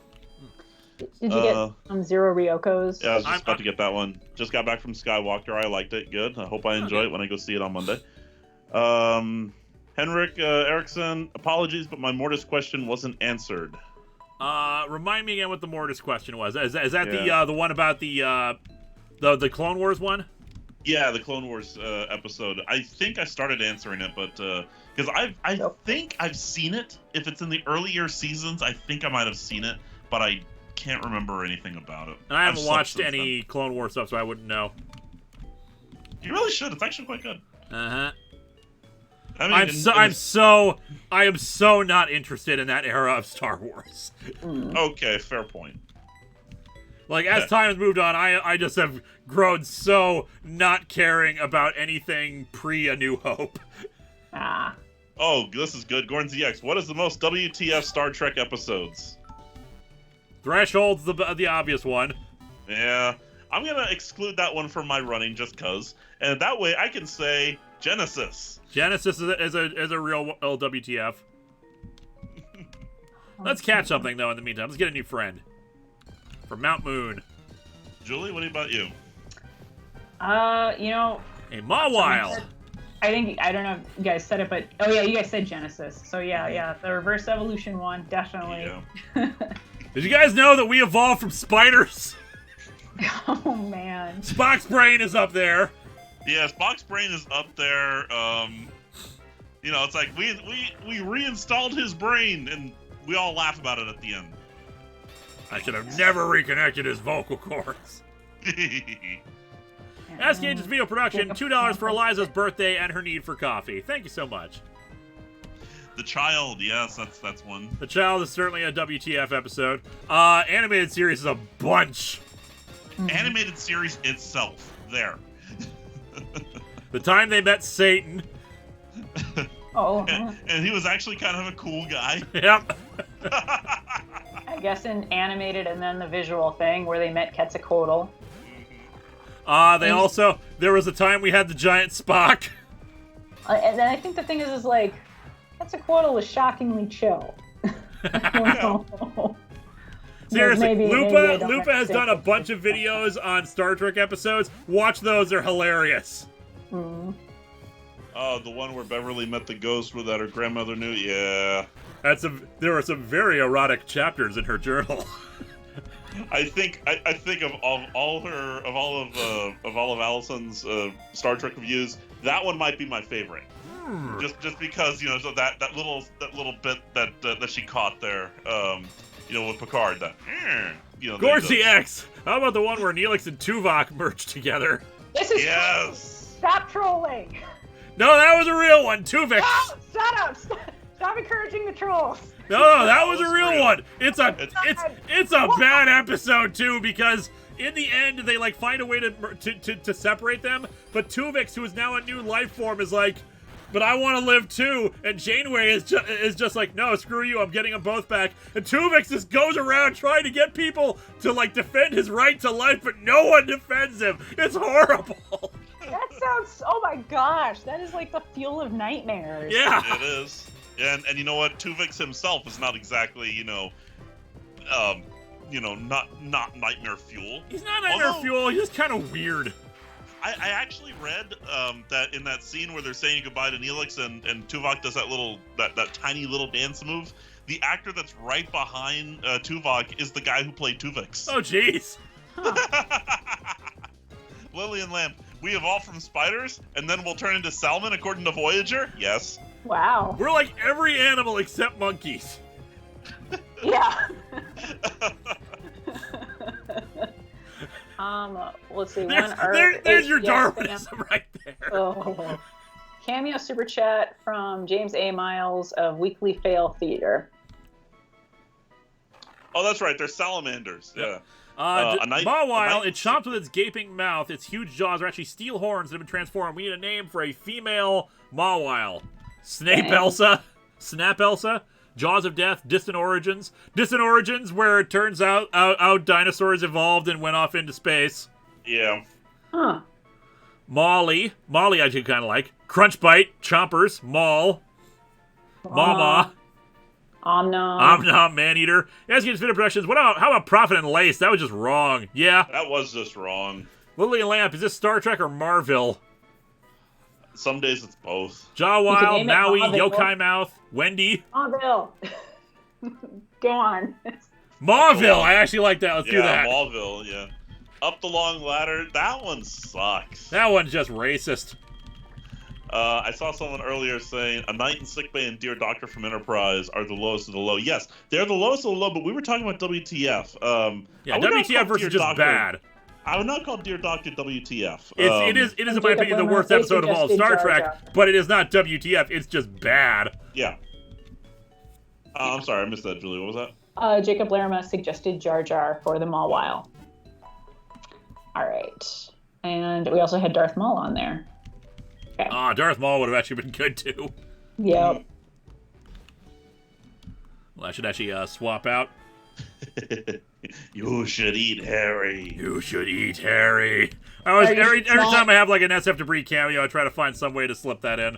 Did you get Zero Ryokos? Yeah, I was just about to get that one. Just got back from Skywalker. I liked it. Good. I hope I enjoy it when I go see it on Monday. Henrik Erickson. Apologies, but my Mortis question wasn't answered. Remind me again what the Mortis question was. Is that the one about the Clone Wars one? Yeah, the Clone Wars episode. I think I started answering it, but because I think I've seen it. If it's in the earlier seasons, I think I might have seen it, but I can't remember anything about it. And I haven't watched any Clone Wars stuff, so I wouldn't know. You really should. It's actually quite good. Uh-huh. I mean, I am so not interested in that era of Star Wars. Okay, fair point. Like, as time has moved on, I just have grown so not caring about anything pre A New Hope. Oh, this is good. Gordon ZX, what is the most WTF Star Trek episodes? Threshold's the obvious one. Yeah. I'm going to exclude that one from my running just because. And that way I can say Genesis. Genesis is a real WTF. Let's catch something, though, in the meantime. Let's get a new friend. From Mount Moon. Julie, what about you? A Mawile. I don't know if you guys said it, but oh yeah, you guys said Genesis. So yeah, the reverse evolution one, definitely. Yeah. Did you guys know that we evolved from spiders? Oh man. Spock's brain is up there. Yeah, Spock's brain is up there. It's like we reinstalled his brain, and we all laugh about it at the end. I should have never reconnected his vocal cords. Ask Ages Video Production, $2 for Eliza's birthday and her need for coffee. Thank you so much. The Child, yes, that's one. The Child is certainly a WTF episode. Animated series is a bunch. Animated series itself, there. The time they met Satan. Oh. And he was actually kind of a cool guy. Yep. I guess in animated and then the visual thing where they met Quetzalcoatl. There was a time we had the giant Spock. And then I think the thing is like, Quetzalcoatl was shockingly chill. Seriously, maybe Lupa has done a bunch of videos on Star Trek episodes. Watch those, they're hilarious. The one where Beverly met the ghost that her grandmother knew. Yeah, there are some very erotic chapters in her journal. I think of all of Allison's Star Trek reviews, that one might be my favorite. Just because so that little bit that she caught there, with Picard. Gorcy X. How about the one where Neelix and Tuvok merged together? This is yes. Stop trolling. No, that was a real one. Tuvok. No, shut up. Stop encouraging the trolls. No, that was a real one. It's a bad episode too because in the end, they like find a way to separate them. But Tuvix, who is now a new life form, is like, but I want to live too. And Janeway is just like, no, screw you, I'm getting them both back. And Tuvix just goes around trying to get people to like defend his right to life, but no one defends him. It's horrible. That sounds, oh my gosh, that is like the fuel of nightmares. Yeah. It is. And you know what? Tuvix himself is not exactly, not nightmare fuel. He's not nightmare fuel, he's just kind of weird. I actually read that in that scene where they're saying goodbye to Neelix and Tuvok does that tiny little dance move, the actor that's right behind Tuvok is the guy who played Tuvix. Oh, jeez. Huh. Lillian Lamb, we evolve from spiders, and then we'll turn into salmon according to Voyager? Yes. Wow. We're like every animal except monkeys. Yeah. Let's see. There's your Darwinism right there. Oh. Cameo super chat from James A. Miles of Weekly Fail Theater. Oh, that's right. They're salamanders. Yep. Yeah. Mawile, it chomped with its gaping mouth. Its huge jaws are actually steel horns that have been transformed. We need a name for a female Mawile. Snap Elsa, Jaws of Death, Distant Origins, where it turns out dinosaurs evolved and went off into space. Yeah. Huh. Molly I do kind of like. Crunch Bite, Chompers, Maul, Mama, Omnom, Maneater. As you get productions, how about Prophet and Lace? That was just wrong. Yeah. That was just wrong. Lily and Lamp, is this Star Trek or Marvel? Some days it's both. Jawile, Maui, Yokai Mouth, Wendy. Mauville. Go on. Mauville, I actually like that. Let's do that. Yeah, Mauville, yeah. Up the Long Ladder, that one sucks. That one's just racist. I saw someone earlier saying A Night in Sickbay and Dear Doctor from Enterprise are the lowest of the low. Yes, they're the lowest of the low, but we were talking about WTF. Yeah, WTF versus just Doctor, bad. I would not call Dear Doctor WTF. It is, in my opinion, the worst episode of all of Star Trek, but it is not WTF. It's just bad. Yeah. I'm sorry, I missed that, Julie. What was that? Jacob Larima suggested Jar Jar for the Mawile. All right. And we also had Darth Maul on there. Okay. Darth Maul would have actually been good, too. Yep. Well, I should actually swap out. You should eat Harry. You should eat Harry. Every time I have like an SF Debris cameo, I try to find some way to slip that in.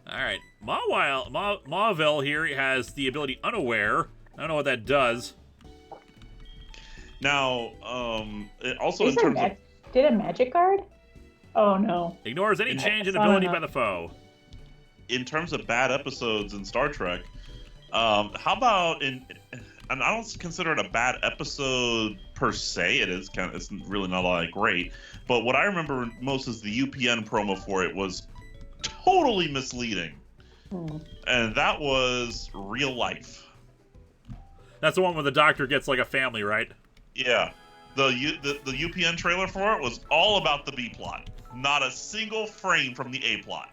Alright. Mauville here has the ability Unaware. I don't know what that does. Now, also in terms of... Did a magic guard? Oh, no. Ignores any change in ability by the foe. In terms of bad episodes in Star Trek, how about and I don't consider it a bad episode per se. It's really not all that great. But what I remember most is the UPN promo for it was totally misleading. And that was Real Life. That's the one where the doctor gets like a family, right? Yeah. The UPN trailer for it was all about the B plot. Not a single frame from the A plot.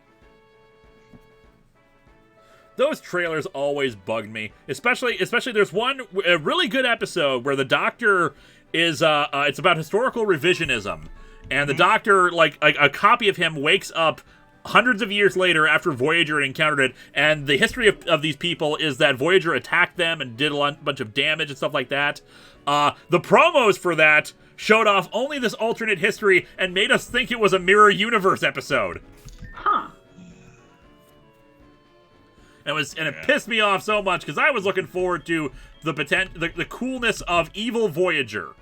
Those trailers always bugged me. Especially there's a really good episode where the doctor is it's about historical revisionism. And the doctor, like a copy of him wakes up hundreds of years later after Voyager had encountered it, and the history of these people is that Voyager attacked them and did a bunch of damage and stuff like that. The promos for that showed off only this alternate history and made us think it was a Mirror Universe episode. Huh. And it pissed me off so much because I was looking forward to the coolness of evil Voyager.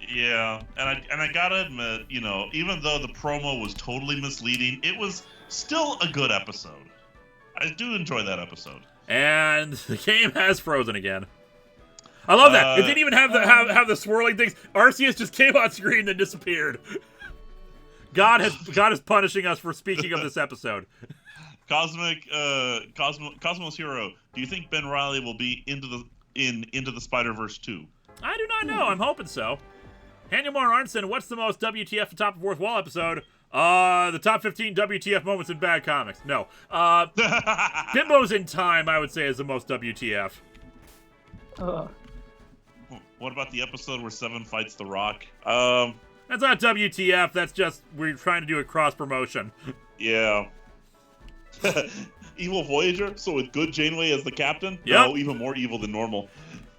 Yeah, and I gotta admit, even though the promo was totally misleading, it was still a good episode. I do enjoy that episode. And the game has frozen again. I love that. It didn't even have the swirling things. Arceus just came on screen and then disappeared. God is punishing us for speaking of this episode. Cosmos Hero, do you think Ben Reilly will be into the Spider-Verse 2? I do not know. I'm hoping so. Hannibal Arnson, what's the most WTF Atop the Fourth Wall episode? The top 15 WTF moments in bad comics. No. Bimbos in Time, I would say, is the most WTF. Ugh. What about the episode where Seven fights The Rock? That's not WTF. That's just we're trying to do a cross promotion. Yeah. Evil Voyager? So with good Janeway as the captain? Yep. No, even more evil than normal.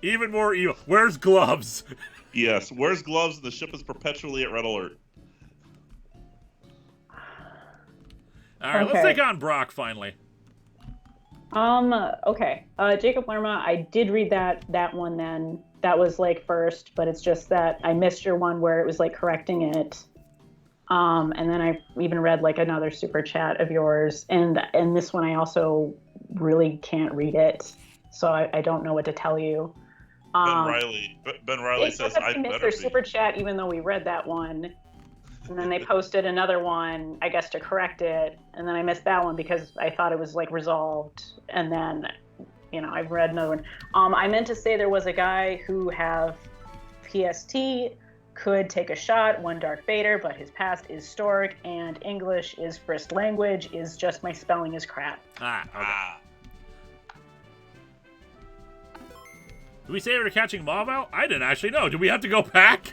Even more evil. Where's Gloves? Yes. Where's Gloves? The ship is perpetually at red alert. All right, let's take on Brock finally. Okay. Jacob Lerma, I did read that one then. That was like first, but it's just that I missed your one where it was like correcting it. And then I even read like another super chat of yours, and this one I also really can't read it, so I don't know what to tell you. Ben Riley says I missed their super chat even though we read that one, and then they posted another one, I guess, to correct it, and then I missed that one because I thought it was like resolved, and then I read another one. I meant to say there was a guy who have PST. Could take a shot, one Darth Vader, but his past is Stork, and English is first language, is just my spelling is crap. Okay. Did we say we were catching Marvel? I didn't actually know. Do we have to go back?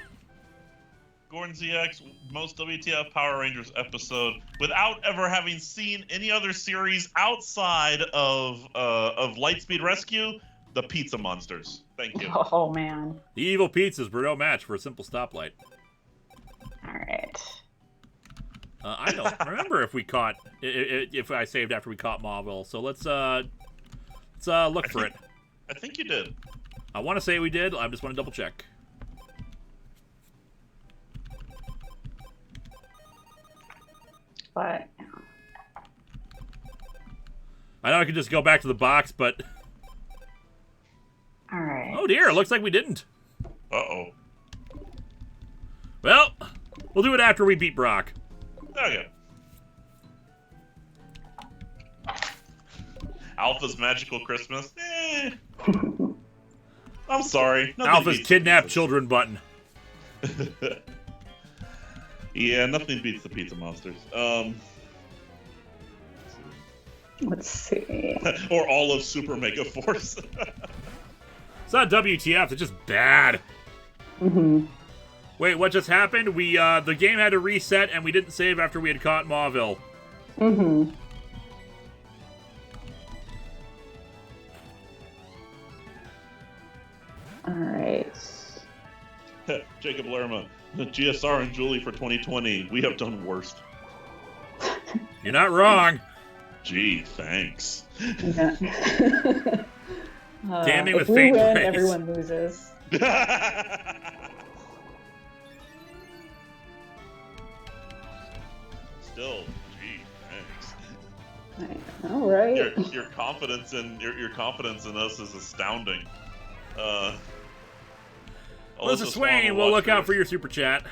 Gordon ZX, most WTF Power Rangers episode, without ever having seen any other series outside of Lightspeed Rescue, the Pizza Monsters. Thank you. Oh, man. The evil pizzas were no match for a simple stoplight. All right. I don't remember if we caught if I saved after we caught Marvel. So let's look for it. I think you did. I want to say we did. I just want to double check. But I know I could just go back to the box, but. All right. Oh dear, it looks like we didn't. Uh-oh. Well, we'll do it after we beat Brock. Okay. Alpha's Magical Christmas? I'm sorry. Alpha's Kidnap Children button. Yeah, nothing beats the Pizza Monsters. Let's see. Or all of Super Mega Force. It's not WTF, it's just bad. Mm-hmm. Wait, what just happened? We the game had to reset and we didn't save after we had caught Mauville. Mm-hmm. All right. Jacob Lerma, GSR and Julie for 2020. We have done worst. You're not wrong. Gee, thanks. Yeah. Damning with if we faint win, praise. everyone loses. Still, gee, thanks. All right. Your confidence in us is astounding. Melissa Swain, we'll look out for your super chat.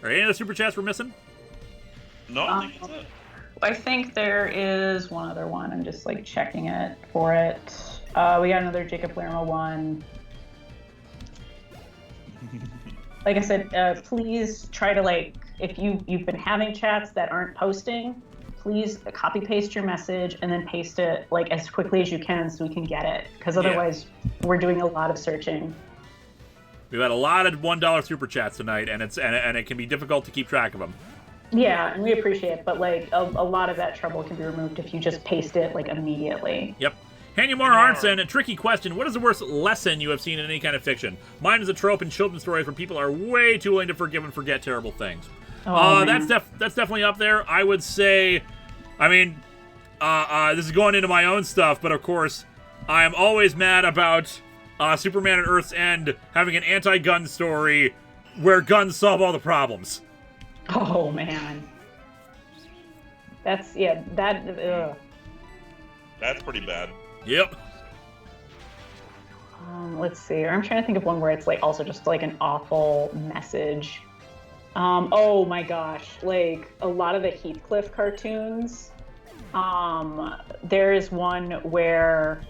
Are any of the super chats we're missing? No, I think that's it. I think there is one other one. I'm just like checking it for it. We got another Jacob Lerma one. Like I said, please try to if you've been having chats that aren't posting, please copy paste your message and then paste it as quickly as you can so we can get it. Because otherwise, we're doing a lot of searching. We've had a lot of $1 super chats tonight, and it can be difficult to keep track of them. Yeah, and we appreciate it, but a lot of that trouble can be removed if you just paste it immediately. Yep. Hannah Arnson, a tricky question. What is the worst lesson you have seen in any kind of fiction? Mine is a trope in children's stories where people are way too willing to forgive and forget terrible things. That's definitely up there. I would say, this is going into my own stuff, but of course, I am always mad about Superman at Earth's End having an anti-gun story where guns solve all the problems. Oh, man. That's pretty bad. Yep. Let's see. I'm trying to think of one where it's also just an awful message. Oh my gosh. A lot of the Heathcliff cartoons. There is one where,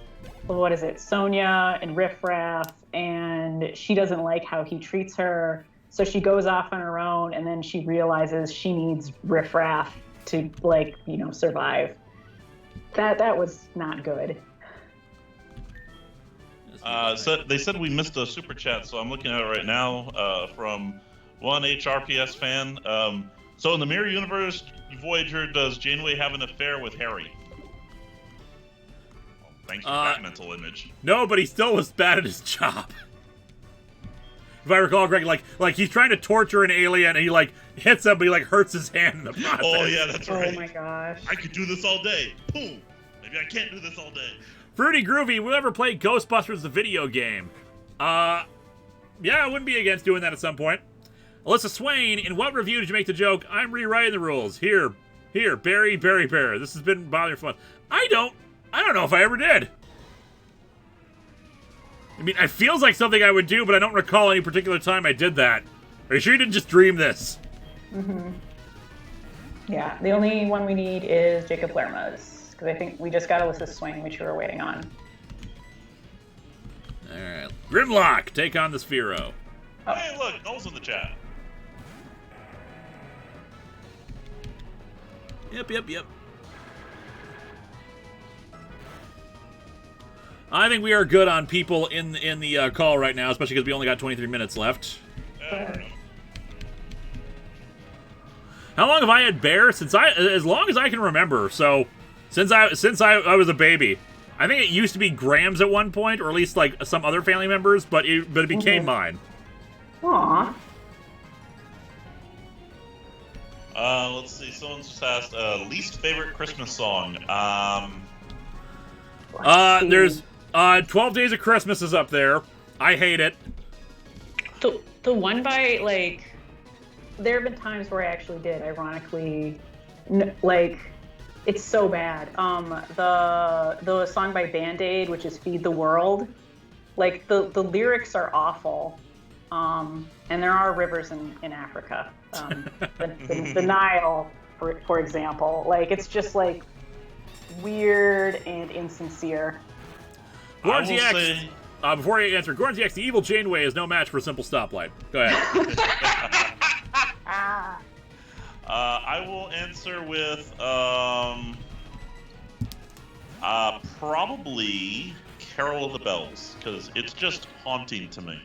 what is it? Sonia and Riff Raff, and she doesn't like how he treats her. So she goes off on her own, and then she realizes she needs Riff Raff to survive. That was not good. So they said we missed a super chat, so I'm looking at it right now from one HRPS fan. So in the Mirror Universe, Voyager, does Janeway have an affair with Harry? Well, thanks for that mental image. No, but he still was bad at his job. If I recall correctly, like he's trying to torture an alien, and he like hits him, but he like hurts his hand in the process. Oh yeah, that's right. Oh my gosh. I could do this all day. Boom. Maybe I can't do this all day. Fruity Groovy, will ever play Ghostbusters the video game? Yeah, I wouldn't be against doing that at some point. Alyssa Swain, in what review did you make the joke, I'm rewriting the rules? Here, Barry. This has been bothering fun. I don't know if I ever did. I mean, it feels like something I would do, but I don't recall any particular time I did that. Are you sure you didn't just dream this? Mm-hmm. Yeah, the only one we need is Jacob Lerma's, because I think we just got Alyssa Swain, which we were waiting on. Alright. Grimlock, take on the Sphero. Oh. Hey, look, Noel's in the chat. Yep. I think we are good on people in the call right now, especially because we only got 23 minutes left. How long have I had Bear? As long as I can remember. So, since I was a baby. I think it used to be Graham's at one point, or at least like some other family members, but it became mine. Aww. Let's see. Someone's just asked least favorite Christmas song. There's 12 Days of Christmas is up there. I hate it. The one by, like, there have been times where I actually did, ironically, like, it's so bad. The song by Band-Aid, which is Feed the World, like, the lyrics are awful. And there are rivers in Africa. The Nile, for example. Like, it's just, like, weird and insincere. Gornsy X, before you answer, Gornsy X, the evil Janeway is no match for a simple stoplight. Go ahead. I will answer with probably Carol of the Bells, because it's just haunting to me.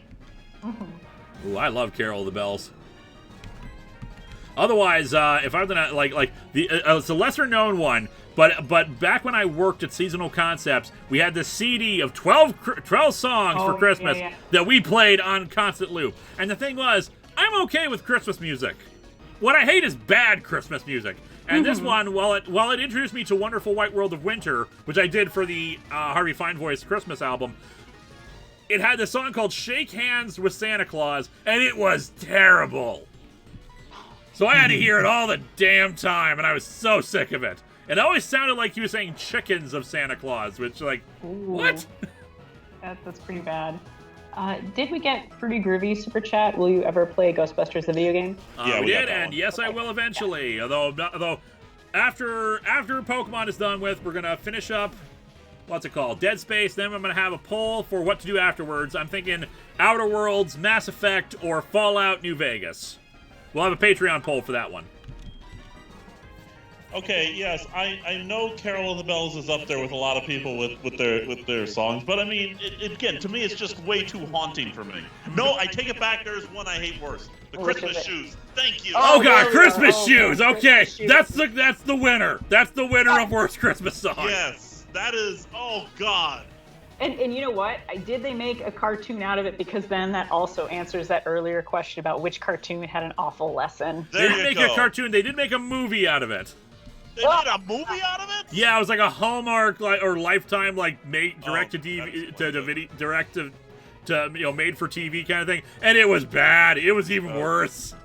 Ooh, I love Carol of the Bells. Otherwise, if I'm gonna like it's a lesser known one, but back when I worked at Seasonal Concepts, we had this CD of 12 songs for Christmas that we played on constant loop. And the thing was, I'm okay with Christmas music. What I hate is bad Christmas music. And this one, while it introduced me to Wonderful White World of Winter, which I did for the Harvey Fine Voice Christmas album, it had this song called Shake Hands with Santa Claus, and it was terrible. So I had to hear it all the damn time, and I was so sick of it. It always sounded like he was saying chickens of Santa Claus, which, like, what? That's pretty bad. Did we get Fruity Groovy Super Chat? Will you ever play Ghostbusters the video game? Yeah, we did, and yes, I will eventually. Although after Pokemon is done with, we're going to finish up, what's it called, Dead Space, then I'm going to have a poll for what to do afterwards. I'm thinking Outer Worlds, Mass Effect, or Fallout New Vegas. We'll have a Patreon poll for that one. Okay, yes, I know Carol of the Bells is up there with a lot of people with their songs, but I mean, again, to me, it's just way too haunting for me. No, I take it back. There's one I hate worse: the Christmas shoes. Thank you. Oh God, Christmas shoes. Okay, that's the winner. That's the winner of worst Christmas song. Yes, that is. Oh God. And you know what? Did they make a cartoon out of it? Because then that also answers that earlier question about which cartoon had an awful lesson. They didn't make a cartoon. They did make a movie out of it. They made a movie out of it? Yeah, it was like a Hallmark or Lifetime direct to DVD to made for TV kind of thing, and it was bad. It was even worse.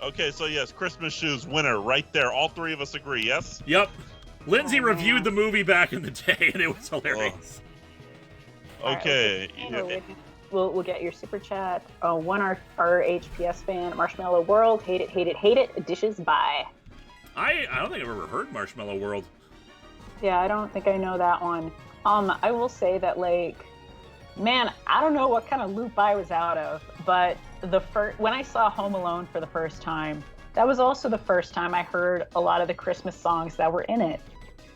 Okay, so yes, Christmas shoes winner right there. All three of us agree. Yes. Yep. Lindsay reviewed the movie back in the day, and it was hilarious. Okay. Right, we'll get your super chat. One our HPS fan, Marshmallow World. Hate it. Dishes by. I don't think I've ever heard Marshmallow World. Yeah, I don't think I know that one. I will say that, like, man, I don't know what kind of loop I was out of, but when I saw Home Alone for the first time, that was also the first time I heard a lot of the Christmas songs that were in it.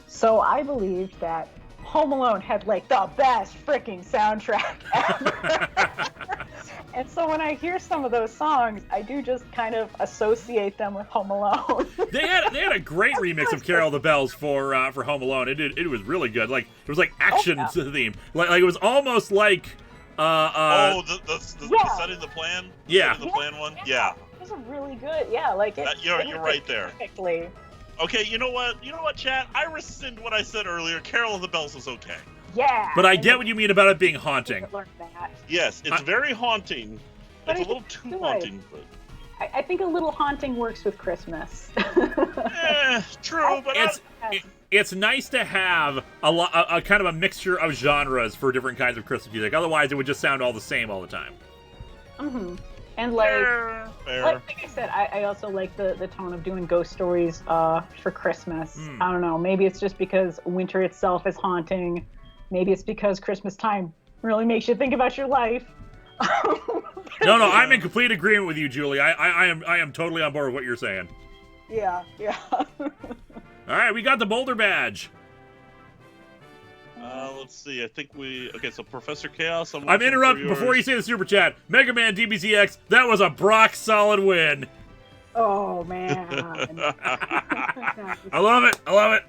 So I believed that Home Alone had like the best freaking soundtrack ever. And so when I hear some of those songs, I do just kind of associate them with Home Alone. They had a great remix of Carol of the Bells for Home Alone. It was really good. Like it was like action theme. Like it was almost like the setting the plan. Yeah. Setting the plan one. Yeah. It was a really good. Yeah, like it. You're right there. Perfectly. Okay, you know what, chat? I rescind what I said earlier. Carol of the Bells is okay. Yeah. But I get what you mean about it being haunting. Yes, it's very haunting. But It's a little too haunting, but I think a little haunting works with Christmas. true, but it's nice to have a kind of a mixture of genres for different kinds of Christmas music. Otherwise, it would just sound all the same all the time. Mm-hmm. And like I said, I also like the tone of doing ghost stories for Christmas. I don't know. Maybe it's just because winter itself is haunting. Maybe it's because Christmas time really makes you think about your life. No, I'm in complete agreement with you, Julie. I am totally on board with what you're saying. Yeah. All right, we got the Boulder Badge. Let's see. I think okay, so Professor Chaos. I'm interrupting before you say the super chat. Mega Man DBZX, that was a Brock solid win. Oh man. I love it.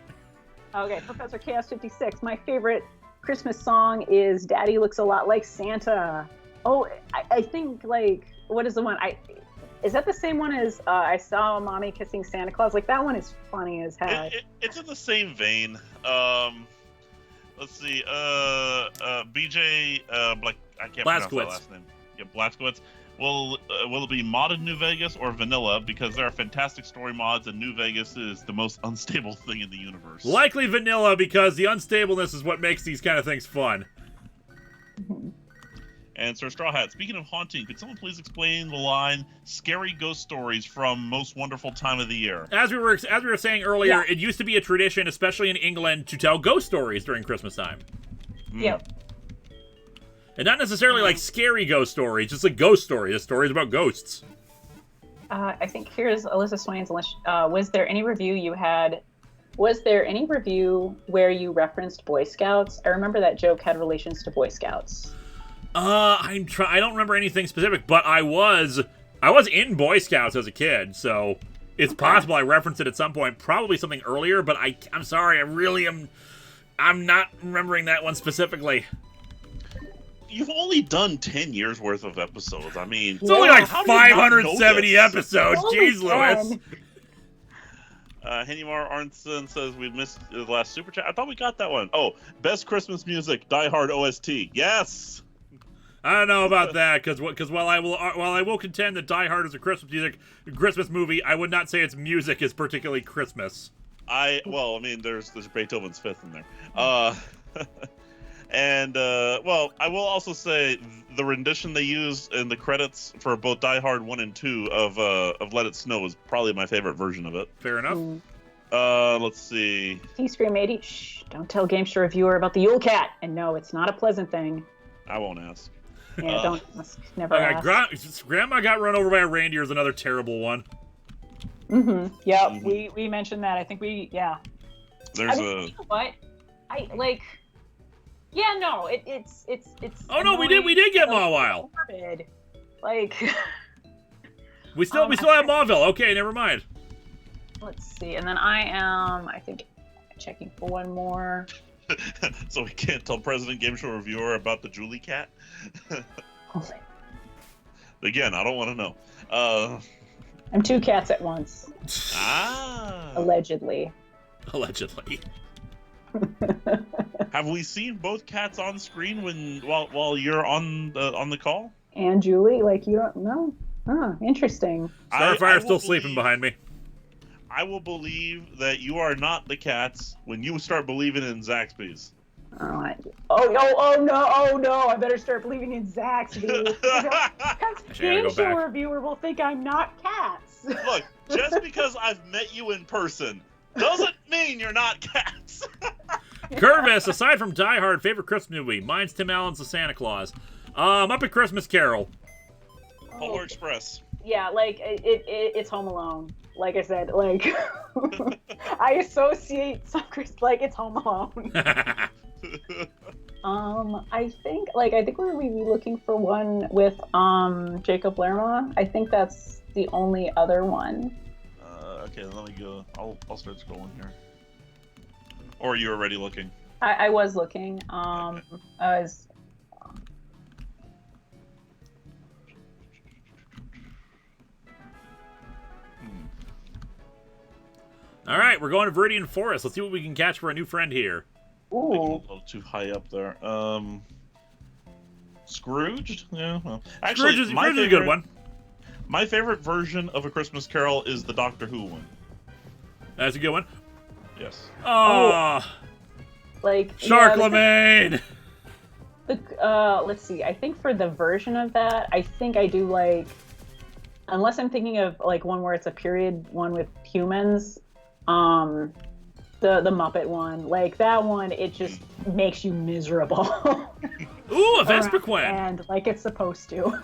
Okay, Professor Chaos 56. My favorite Christmas song is "Daddy Looks a Lot Like Santa." Oh, I think like what is the one? Is that the same one as I Saw Mommy Kissing Santa Claus? Like that one is funny as heck. It's in the same vein. Let's see. BJ I can't pronounce that last name. Yeah, Blazkowicz. Will it be modded New Vegas or vanilla? Because there are fantastic story mods, and New Vegas is the most unstable thing in the universe. Likely vanilla, because the unstableness is what makes these kind of things fun. And Sir Straw Hat, speaking of haunting, could someone please explain the line "scary ghost stories from Most Wonderful Time of the Year"? As we were saying earlier, It used to be a tradition, especially in England, to tell ghost stories during Christmas time. Yep. And not necessarily like scary ghost stories, just like ghost stories. The stories about ghosts. I think here's Alyssa Swain's. Was there any review you had? Was there any review where you referenced Boy Scouts? I remember that joke had relations to Boy Scouts. I don't remember anything specific, but I was in Boy Scouts as a kid, so it's possible I referenced it at some point. Probably something earlier, but I'm sorry, I'm not remembering that one specifically. You've only done 10 years worth of episodes. I mean, it's only like 570 episodes. Jeez, Lewis. Henimar Arnson says we missed the last super chat. I thought we got that one. Oh, best Christmas music, Die Hard OST. Yes. I don't know about that, because while I will contend that Die Hard is a Christmas movie, I would not say its music is particularly Christmas. There's Beethoven's Fifth in there. And I will also say the rendition they used in the credits for both Die Hard 1 and 2 of Let It Snow is probably my favorite version of it. Fair enough. Let's see. T-Scream 80. Shh! Don't tell GameStar Reviewer about the Yule Cat. And no, it's not a pleasant thing. I won't ask. Yeah, don't ask. Never ask. Grandma got run over by a reindeer is another terrible one. Mm-hmm. Yeah, we mentioned that. I think you know what? Yeah, no, it's. Oh no, we did get Mawile. Morbid. Like. we still have Mauville. Okay, never mind. Let's see, and then I think, checking for one more. So we can't tell President Game Show Reviewer about the Julie cat? Again, I don't want to know. I'm two cats at once. Allegedly. Have we seen both cats on screen while you're on the call? And Julie, like you don't know? Huh, interesting. Starfire's still sleeping behind me. I will believe that you are not the cats when you start believing in Zaxby's. Oh no! I better start believing in Zaxby's. Because Game Show Reviewer will think I'm not cats. Look, just because I've met you in person doesn't mean you're not cats. Curvis, aside from Die Hard, favorite Christmas movie? Mine's Tim Allen's The Santa Claus. Muppet Christmas Carol. Polar Express. Yeah, like it's Home Alone. like I said, like I associate some like it's Home Alone. I think we're really looking for one with Jacob Lerma. I think that's the only other one. Okay, let me go. I'll start scrolling here. Or are you already looking? I was looking. I was. All right, we're going to Viridian Forest. Let's see what we can catch for a new friend here. Ooh. A little too high up there. Scrooged? Yeah. Well, actually, Scrooge is a good one. My favorite version of A Christmas Carol is the Doctor Who one. That's a good one. Yes. Oh, like Charlemagne. Let's see. I think for the version of that, I think I do like, unless I'm thinking of like one where it's a period one with humans, the Muppet one, like that one, it just makes you miserable. Ooh, a Vespiquen. And like it's supposed to.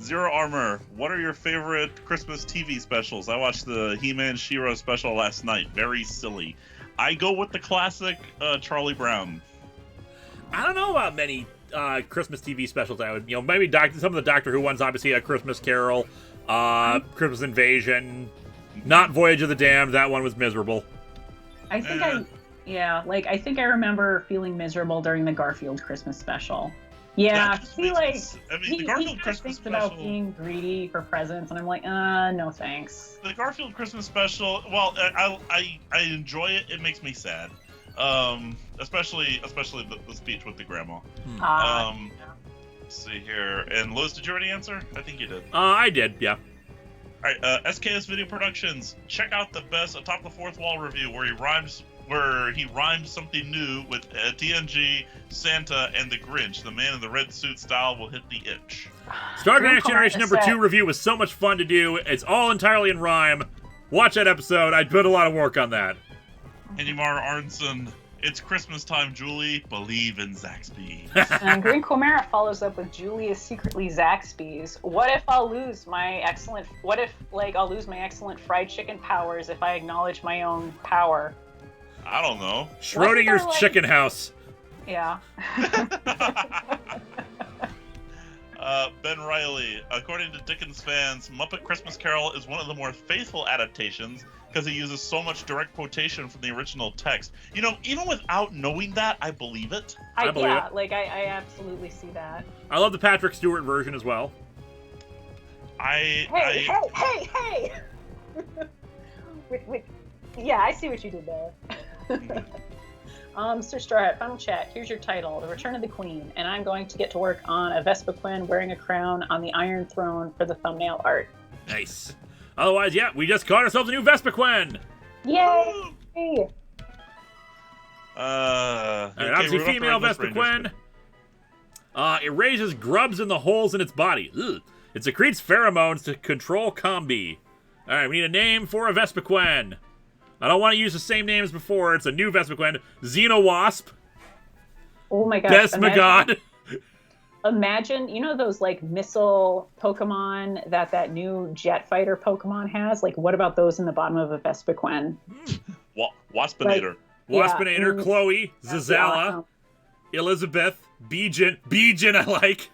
Zero Armor, what are your favorite Christmas TV specials? I watched the He-Man She-Ra special last night. Very silly. I go with the classic Charlie Brown. I don't know about many Christmas TV specials. I would, maybe some of the Doctor Who ones. Obviously, A Christmas Carol, Christmas Invasion, not Voyage of the Damned. That one was miserable. I think I think I remember feeling miserable during the Garfield Christmas special. Yeah, he the Garfield Christmas special about being greedy for presents, and I'm like, no thanks. The Garfield Christmas special, well, I enjoy it. It makes me sad, especially the speech with the grandma. Let's see here. And Liz, did you already answer? I think you did. I did, yeah. All right, SKS Video Productions. Check out the best Atop the Fourth Wall review where he rhymes something new with TNG, Santa, and the Grinch. The man in the red suit style will hit the itch. Star Trek Next Generation number 2 review was so much fun to do. It's all entirely in rhyme. Watch that episode. I put a lot of work on that. Anymar Arnson. It's Christmas time, Julie. Believe in Zaxby's. And Green Chimera follows up with Julie is secretly Zaxby's. What if I'll lose my excellent fried chicken powers if I acknowledge my own power? I don't know. Schrodinger's chicken house. Yeah. Ben Riley. According to Dickens fans, Muppet Christmas Carol is one of the more faithful adaptations because it uses so much direct quotation from the original text. Even without knowing that, I believe it. I believe it. I absolutely see that. I love the Patrick Stewart version as well. Hey! Wait. Yeah, I see what you did there. Sir Starhat, final chat. Here's your title, The Return of the Queen, and I'm going to get to work on a Vespiquen wearing a crown on the Iron Throne for the thumbnail art. Nice. Otherwise, yeah, we just caught ourselves a new Vespiquen! Yay! Obviously female Vespiquen. It raises grubs in the holes in its body. Ugh. It secretes pheromones to control combi. Alright, we need a name for a Vespiquen. I don't want to use the same name as before. It's a new Vespiquen. Xenowasp. Oh my gosh. Besmagod. Imagine, those missile Pokemon that new jet fighter Pokemon has? What about those in the bottom of a Vespiquen? Waspinator. Waspinator, Chloe, Zazala, Elizabeth, Bijan I like.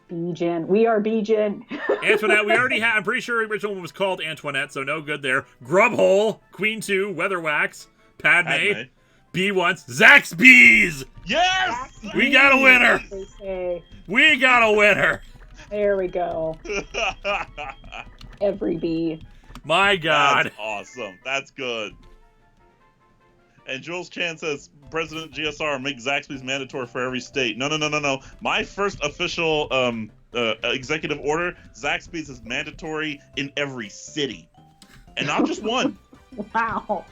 Bijan. We are Bijan. Antoinette, we already have. I'm pretty sure the original one was called Antoinette, so no good there. Grubhole, Queen 2, Weatherwax, Padme. B1, Zaxby's! Yes! We got a winner! We got a winner! There we go. Every bee. My God. That's awesome. That's good. And Jules Chan says, President GSR, make Zaxby's mandatory for every state. No. My first official executive order, Zaxby's is mandatory in every city. And not just one. Wow.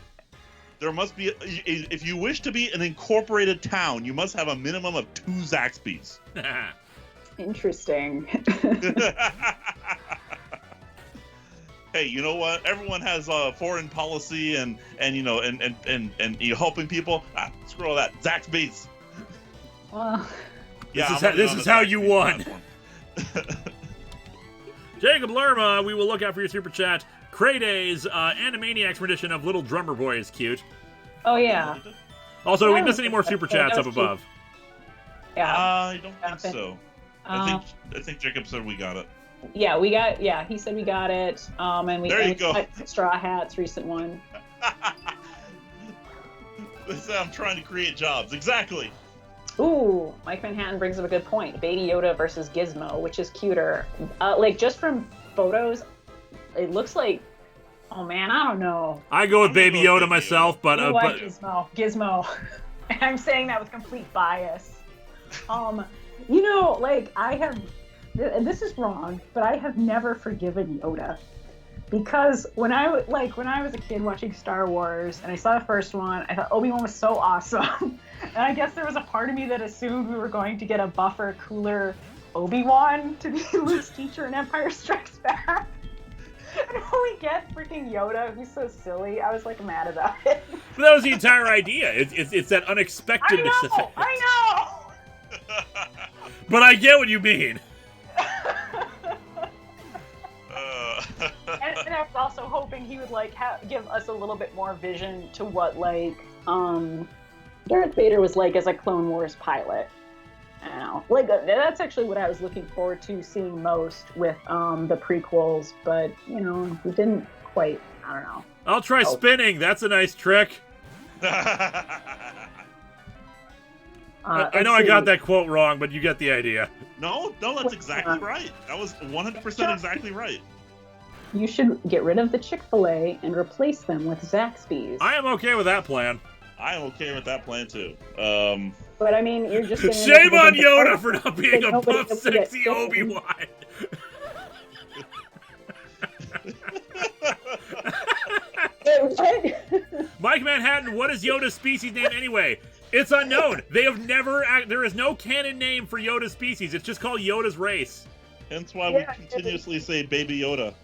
There must be, if you wish to be an incorporated town, you must have a minimum of 2 Zaxby's. Interesting. Hey, you know what? Everyone has foreign policy and you helping people. Screw all that. Zaxby's. Well, this is how you won. Jacob Lerma, we will look out for your super chat. Krayday's Animaniacs rendition of Little Drummer Boy is cute. Oh yeah. Also, do we miss any more super chats up above? Yeah. I don't think so. I think Jacob said we got it. Yeah, we got. Yeah, he said we got it. And we. There you go. Got Straw Hats, recent one. I'm trying to create jobs. Exactly. Ooh, Mike Manhattan brings up a good point. Baby Yoda versus Gizmo, which is cuter? Like just from photos, it looks like. Oh man, I don't know. I go with Baby Yoda myself, but you know what, Gizmo. I'm saying that with complete bias. You know, like I have, and this is wrong, but I have never forgiven Yoda. Because when I was a kid watching Star Wars and I saw the first one, I thought Obi-Wan was so awesome. And I guess there was a part of me that assumed we were going to get a buffer, cooler Obi-Wan to be Luke's teacher in Empire Strikes Back. And when we get freaking Yoda, who's so silly, I was like mad about it. But that was the entire idea. It's that unexpectedness effect. I know! But I get what you mean. And I was also hoping he would like give us a little bit more vision to what like Darth Vader was like as a Clone Wars pilot. I don't know. Like that's actually what I was looking forward to seeing most with the prequels, but you know, we didn't quite. I don't know. I'll try spinning. That's a nice trick. I know I got that quote wrong, but you get the idea. No, that's exactly right. That was 100% exactly right. You should get rid of the Chick-fil-A and replace them with Zaxby's. I am okay with that plan. I am okay with that plan too. But I mean, you're just shame on Yoda for not being a buff, sexy Obi-Wan. Mike Manhattan, what is Yoda's species name anyway? It's unknown. They have never. There is no canon name for Yoda's species. It's just called Yoda's race. Hence why we continuously say Baby Yoda.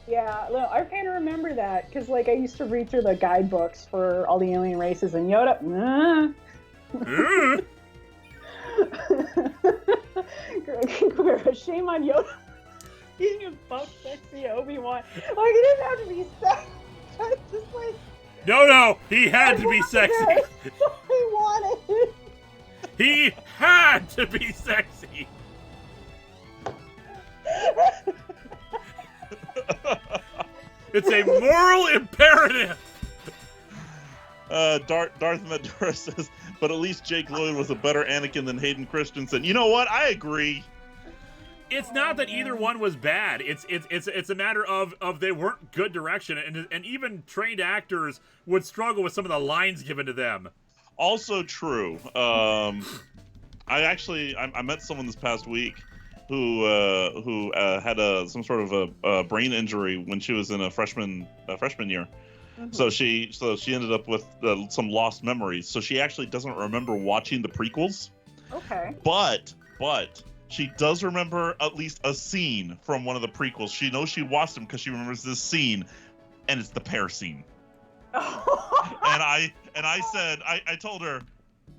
Yeah, well, I kind of remember that because, like, I used to read through the guidebooks for all the alien races, and Yoda. Shame on Yoda being a buff, sexy Obi-Wan. Like, he didn't have to be sexy. Just like. No, he had to be sexy. He wanted it. He had to be sexy. It's a moral imperative. Darth Madura says, but at least Jake Lloyd was a better Anakin than Hayden Christensen. You know what? I agree. It's not that either one was bad. It's a matter of they weren't good direction, and even trained actors would struggle with some of the lines given to them. Also true. I met someone this past week who had some sort of a brain injury when she was in a freshman year. Mm-hmm. So she ended up with some lost memories. So she actually doesn't remember watching the prequels. Okay. But she does remember at least a scene from one of the prequels. She knows she watched them because she remembers this scene, and it's the pear scene. And I told her,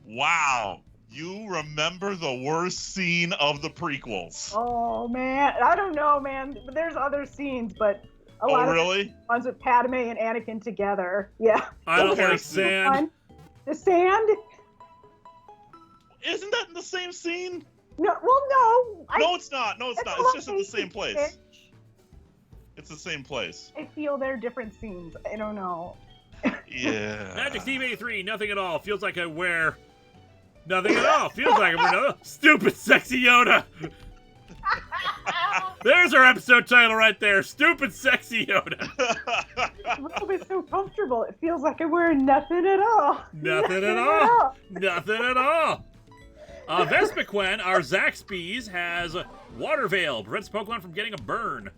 wow, you remember the worst scene of the prequels. Oh man, I don't know, man. There's other scenes, but a lot really? of ones with Padme and Anakin together. Yeah. I don't like sand. The sand? Isn't that in the same scene? No, well, no. No, it's not. No, it's not. It's just in the same place. It's the same place. I feel they're different scenes. I don't know. Yeah. Magic Steve 83, nothing at all. Feels like I wear nothing at all. Feels like I wear nothing. Stupid sexy Yoda. There's our episode title right there. Stupid sexy Yoda. This robe is so comfortable. It feels like I'm wearing nothing at all. Nothing at all. Nothing at all. Vespiquen, our Zaxby's, has Water Veil. Prevents Pokemon from getting a burn.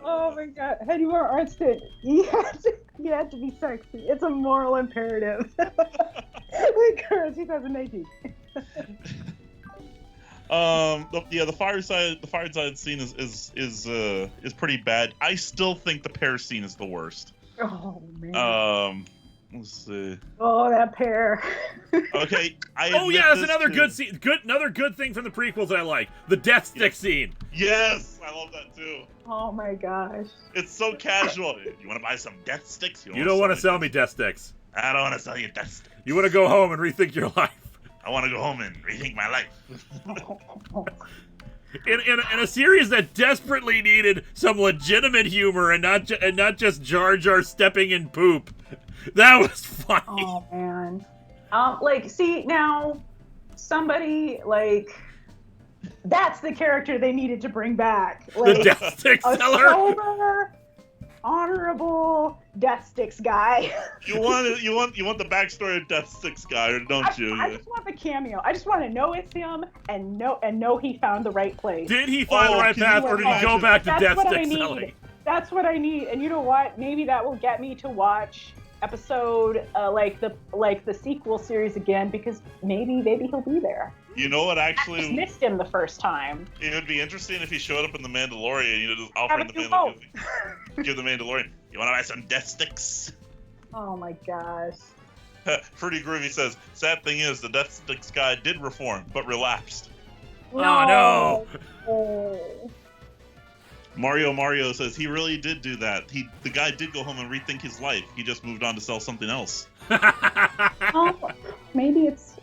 Oh my god. Heady War Artston, you had to be sexy. It's a moral imperative. Linkara 2019. The fireside scene is pretty bad. I still think the pear scene is the worst. Oh man. Let's see. Oh, that pair. Okay. Oh yeah, that's another good scene. Another good thing from the prequels that I like. The death stick scene. Yes, I love that too. Oh my gosh. It's so casual. You want to buy some death sticks? You don't want to sell me death sticks. I don't want to sell you death sticks. You want to go home and rethink your life. I want to go home and rethink my life. In a series that desperately needed some legitimate humor and not just Jar Jar stepping in poop. That was funny. Oh man. Like, see, now somebody like that's the character they needed to bring back. Like, the death stick a seller. sober, honorable death sticks guy. You want the backstory of Death Sticks guy, don't you? I just want the cameo. I just want to know it's him and know he found the right place. Did he find the right path, or did he go back to death stick selling? That's what I need. And you know what? Maybe that will get me to watch episode like the sequel series again, because maybe he'll be there. You know what? I Actually, just missed him the first time. it would be interesting if he showed up in the Mandalorian. You know, just offering the Mandalorian. Give the Mandalorian. You want to buy some death sticks? Oh my gosh. Fruity Groovy says, sad thing is, the Death Sticks guy did reform, but relapsed. No. Oh. Mario says he really did do that. The guy did go home and rethink his life. He just moved on to sell something else. Oh, maybe it's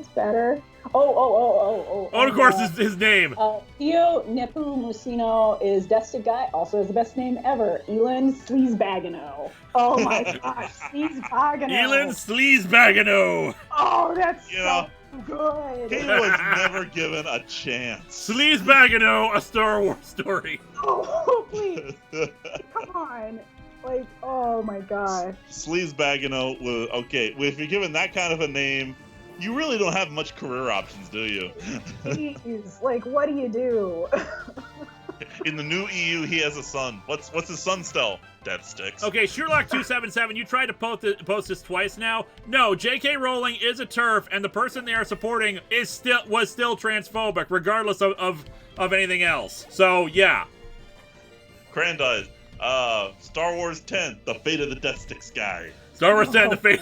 better. Oh, of course, his name. Theo Nepu Musino is Death Stick Guy, also has the best name ever, Elin Sleazebagano. Oh my gosh, Sleazebagano. Elin Sleazebagano. Oh, that's so good. He was never given a chance. Sleazebagano, a Star Wars story. Oh, please. Come on. Like, oh my gosh. Sleazebagano was okay. If you're given that kind of a name, you really don't have much career options, do you? Jeez, like, what do you do? In the new EU, he has a son. What's his son still? Death Sticks. Okay, Sherlock277, you tried to post this twice now. No, J.K. Rowling is a TERF, and the person they are supporting was still transphobic, regardless of anything else. So, yeah. Grandize. Star Wars 10, The Fate of the Death Sticks guy. Star Wars 10, The Fate.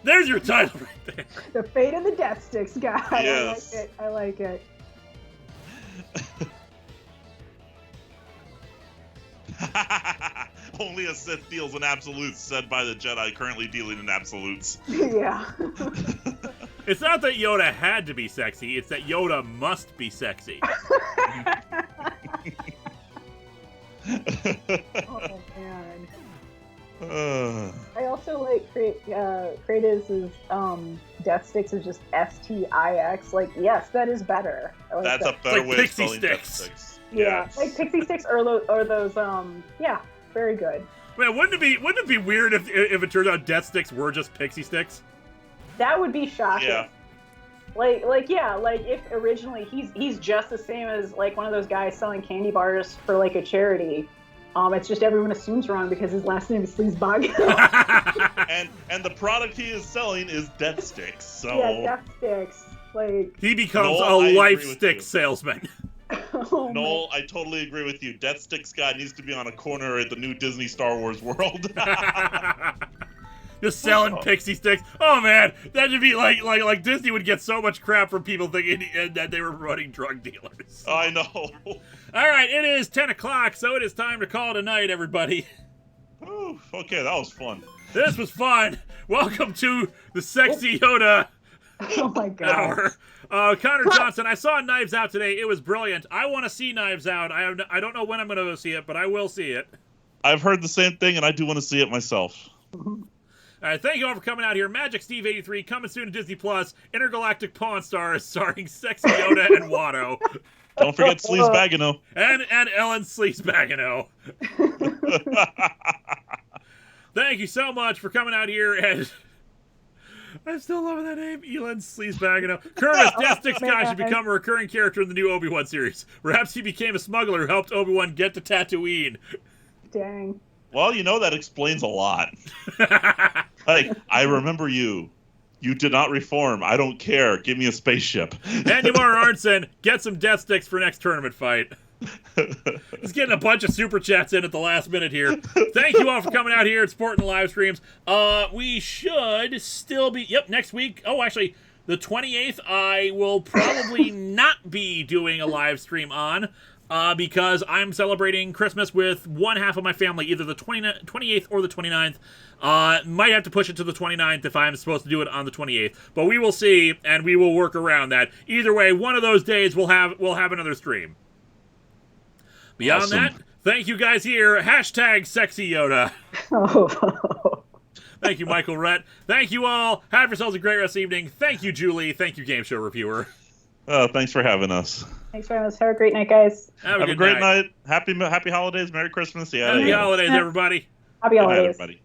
There's your title right there. The Fate of the Death Sticks guy. Yes. I like it. Only a Sith deals in absolutes, said by the Jedi currently dealing in absolutes. Yeah. It's not that Yoda had to be sexy, it's that Yoda must be sexy. Oh man. I also like Kratos' Death Sticks is just STIX. Like, yes, that is better. I like That's that. a better like way Pixie of spelling Death Sticks. Sticks. Yeah, like Pixie Sticks or those yeah, very good. Man, wouldn't it be weird if it turns out Death Sticks were just Pixie Sticks? That would be shocking. Yeah. Like if originally he's just the same as like one of those guys selling candy bars for like a charity. It's just everyone assumes wrong because his last name is Sleazebog. and the product he is selling is Death Sticks. So yeah, Death Sticks. Like he becomes Noel, a life agree with stick you. salesman. oh Noel, I totally agree with you. Death Sticks guy needs to be on a corner at the new Disney Star Wars world. Just selling Pixie Sticks. Oh man, that should be like Disney would get so much crap from people thinking that they were running drug dealers. I know. All right, it is 10 o'clock, so it is time to call it a night, everybody. Ooh, okay, that was fun. This was fun. Welcome to the Sexy Yoda Oh my god. hour. Connor Johnson, I saw Knives Out today. It was brilliant. I want to see Knives Out. I don't know when I'm going to go see it, but I will see it. I've heard the same thing, and I do want to see it myself. All right, thank you all for coming out here. Magic Steve 83 coming soon to Disney Plus. Intergalactic Pawn Stars starring Sexy Yoda and Watto. Don't forget Sleazebagano. And Ellen Sleazebagano. Thank you so much for coming out here, and I'm still loving that name, Ellen Sleazebagano. Kermit, Death Sticks guy should become a recurring character in the new Obi-Wan series. Perhaps he became a smuggler who helped Obi-Wan get to Tatooine. Dang. Well, that explains a lot. Like, I remember you. You did not reform. I don't care. Give me a spaceship. And Yamar Arnson, get some Death Sticks for next tournament fight. Just getting a bunch of super chats in at the last minute here. Thank you all for coming out here and supporting the live streams. We should still be, next week. Oh, actually, the 28th, I will probably not be doing a live stream on because I'm celebrating Christmas with one half of my family, either the 28th or the 29th. Might have to push it to the 29th if I'm supposed to do it on the 28th. But we will see, and we will work around that. Either way, one of those days we'll have another stream. Beyond that, thank you guys here. Hashtag Sexy Yoda. Thank you, Michael Rhett. Thank you all. Have yourselves a great rest of the evening. Thank you, Julie. Thank you, Game Show Reviewer. Thanks for having us. Thanks for having us. Have a great night, guys. Have a great night. Happy holidays. Merry Christmas. Happy holidays, everybody. Happy holidays. Good night, everybody.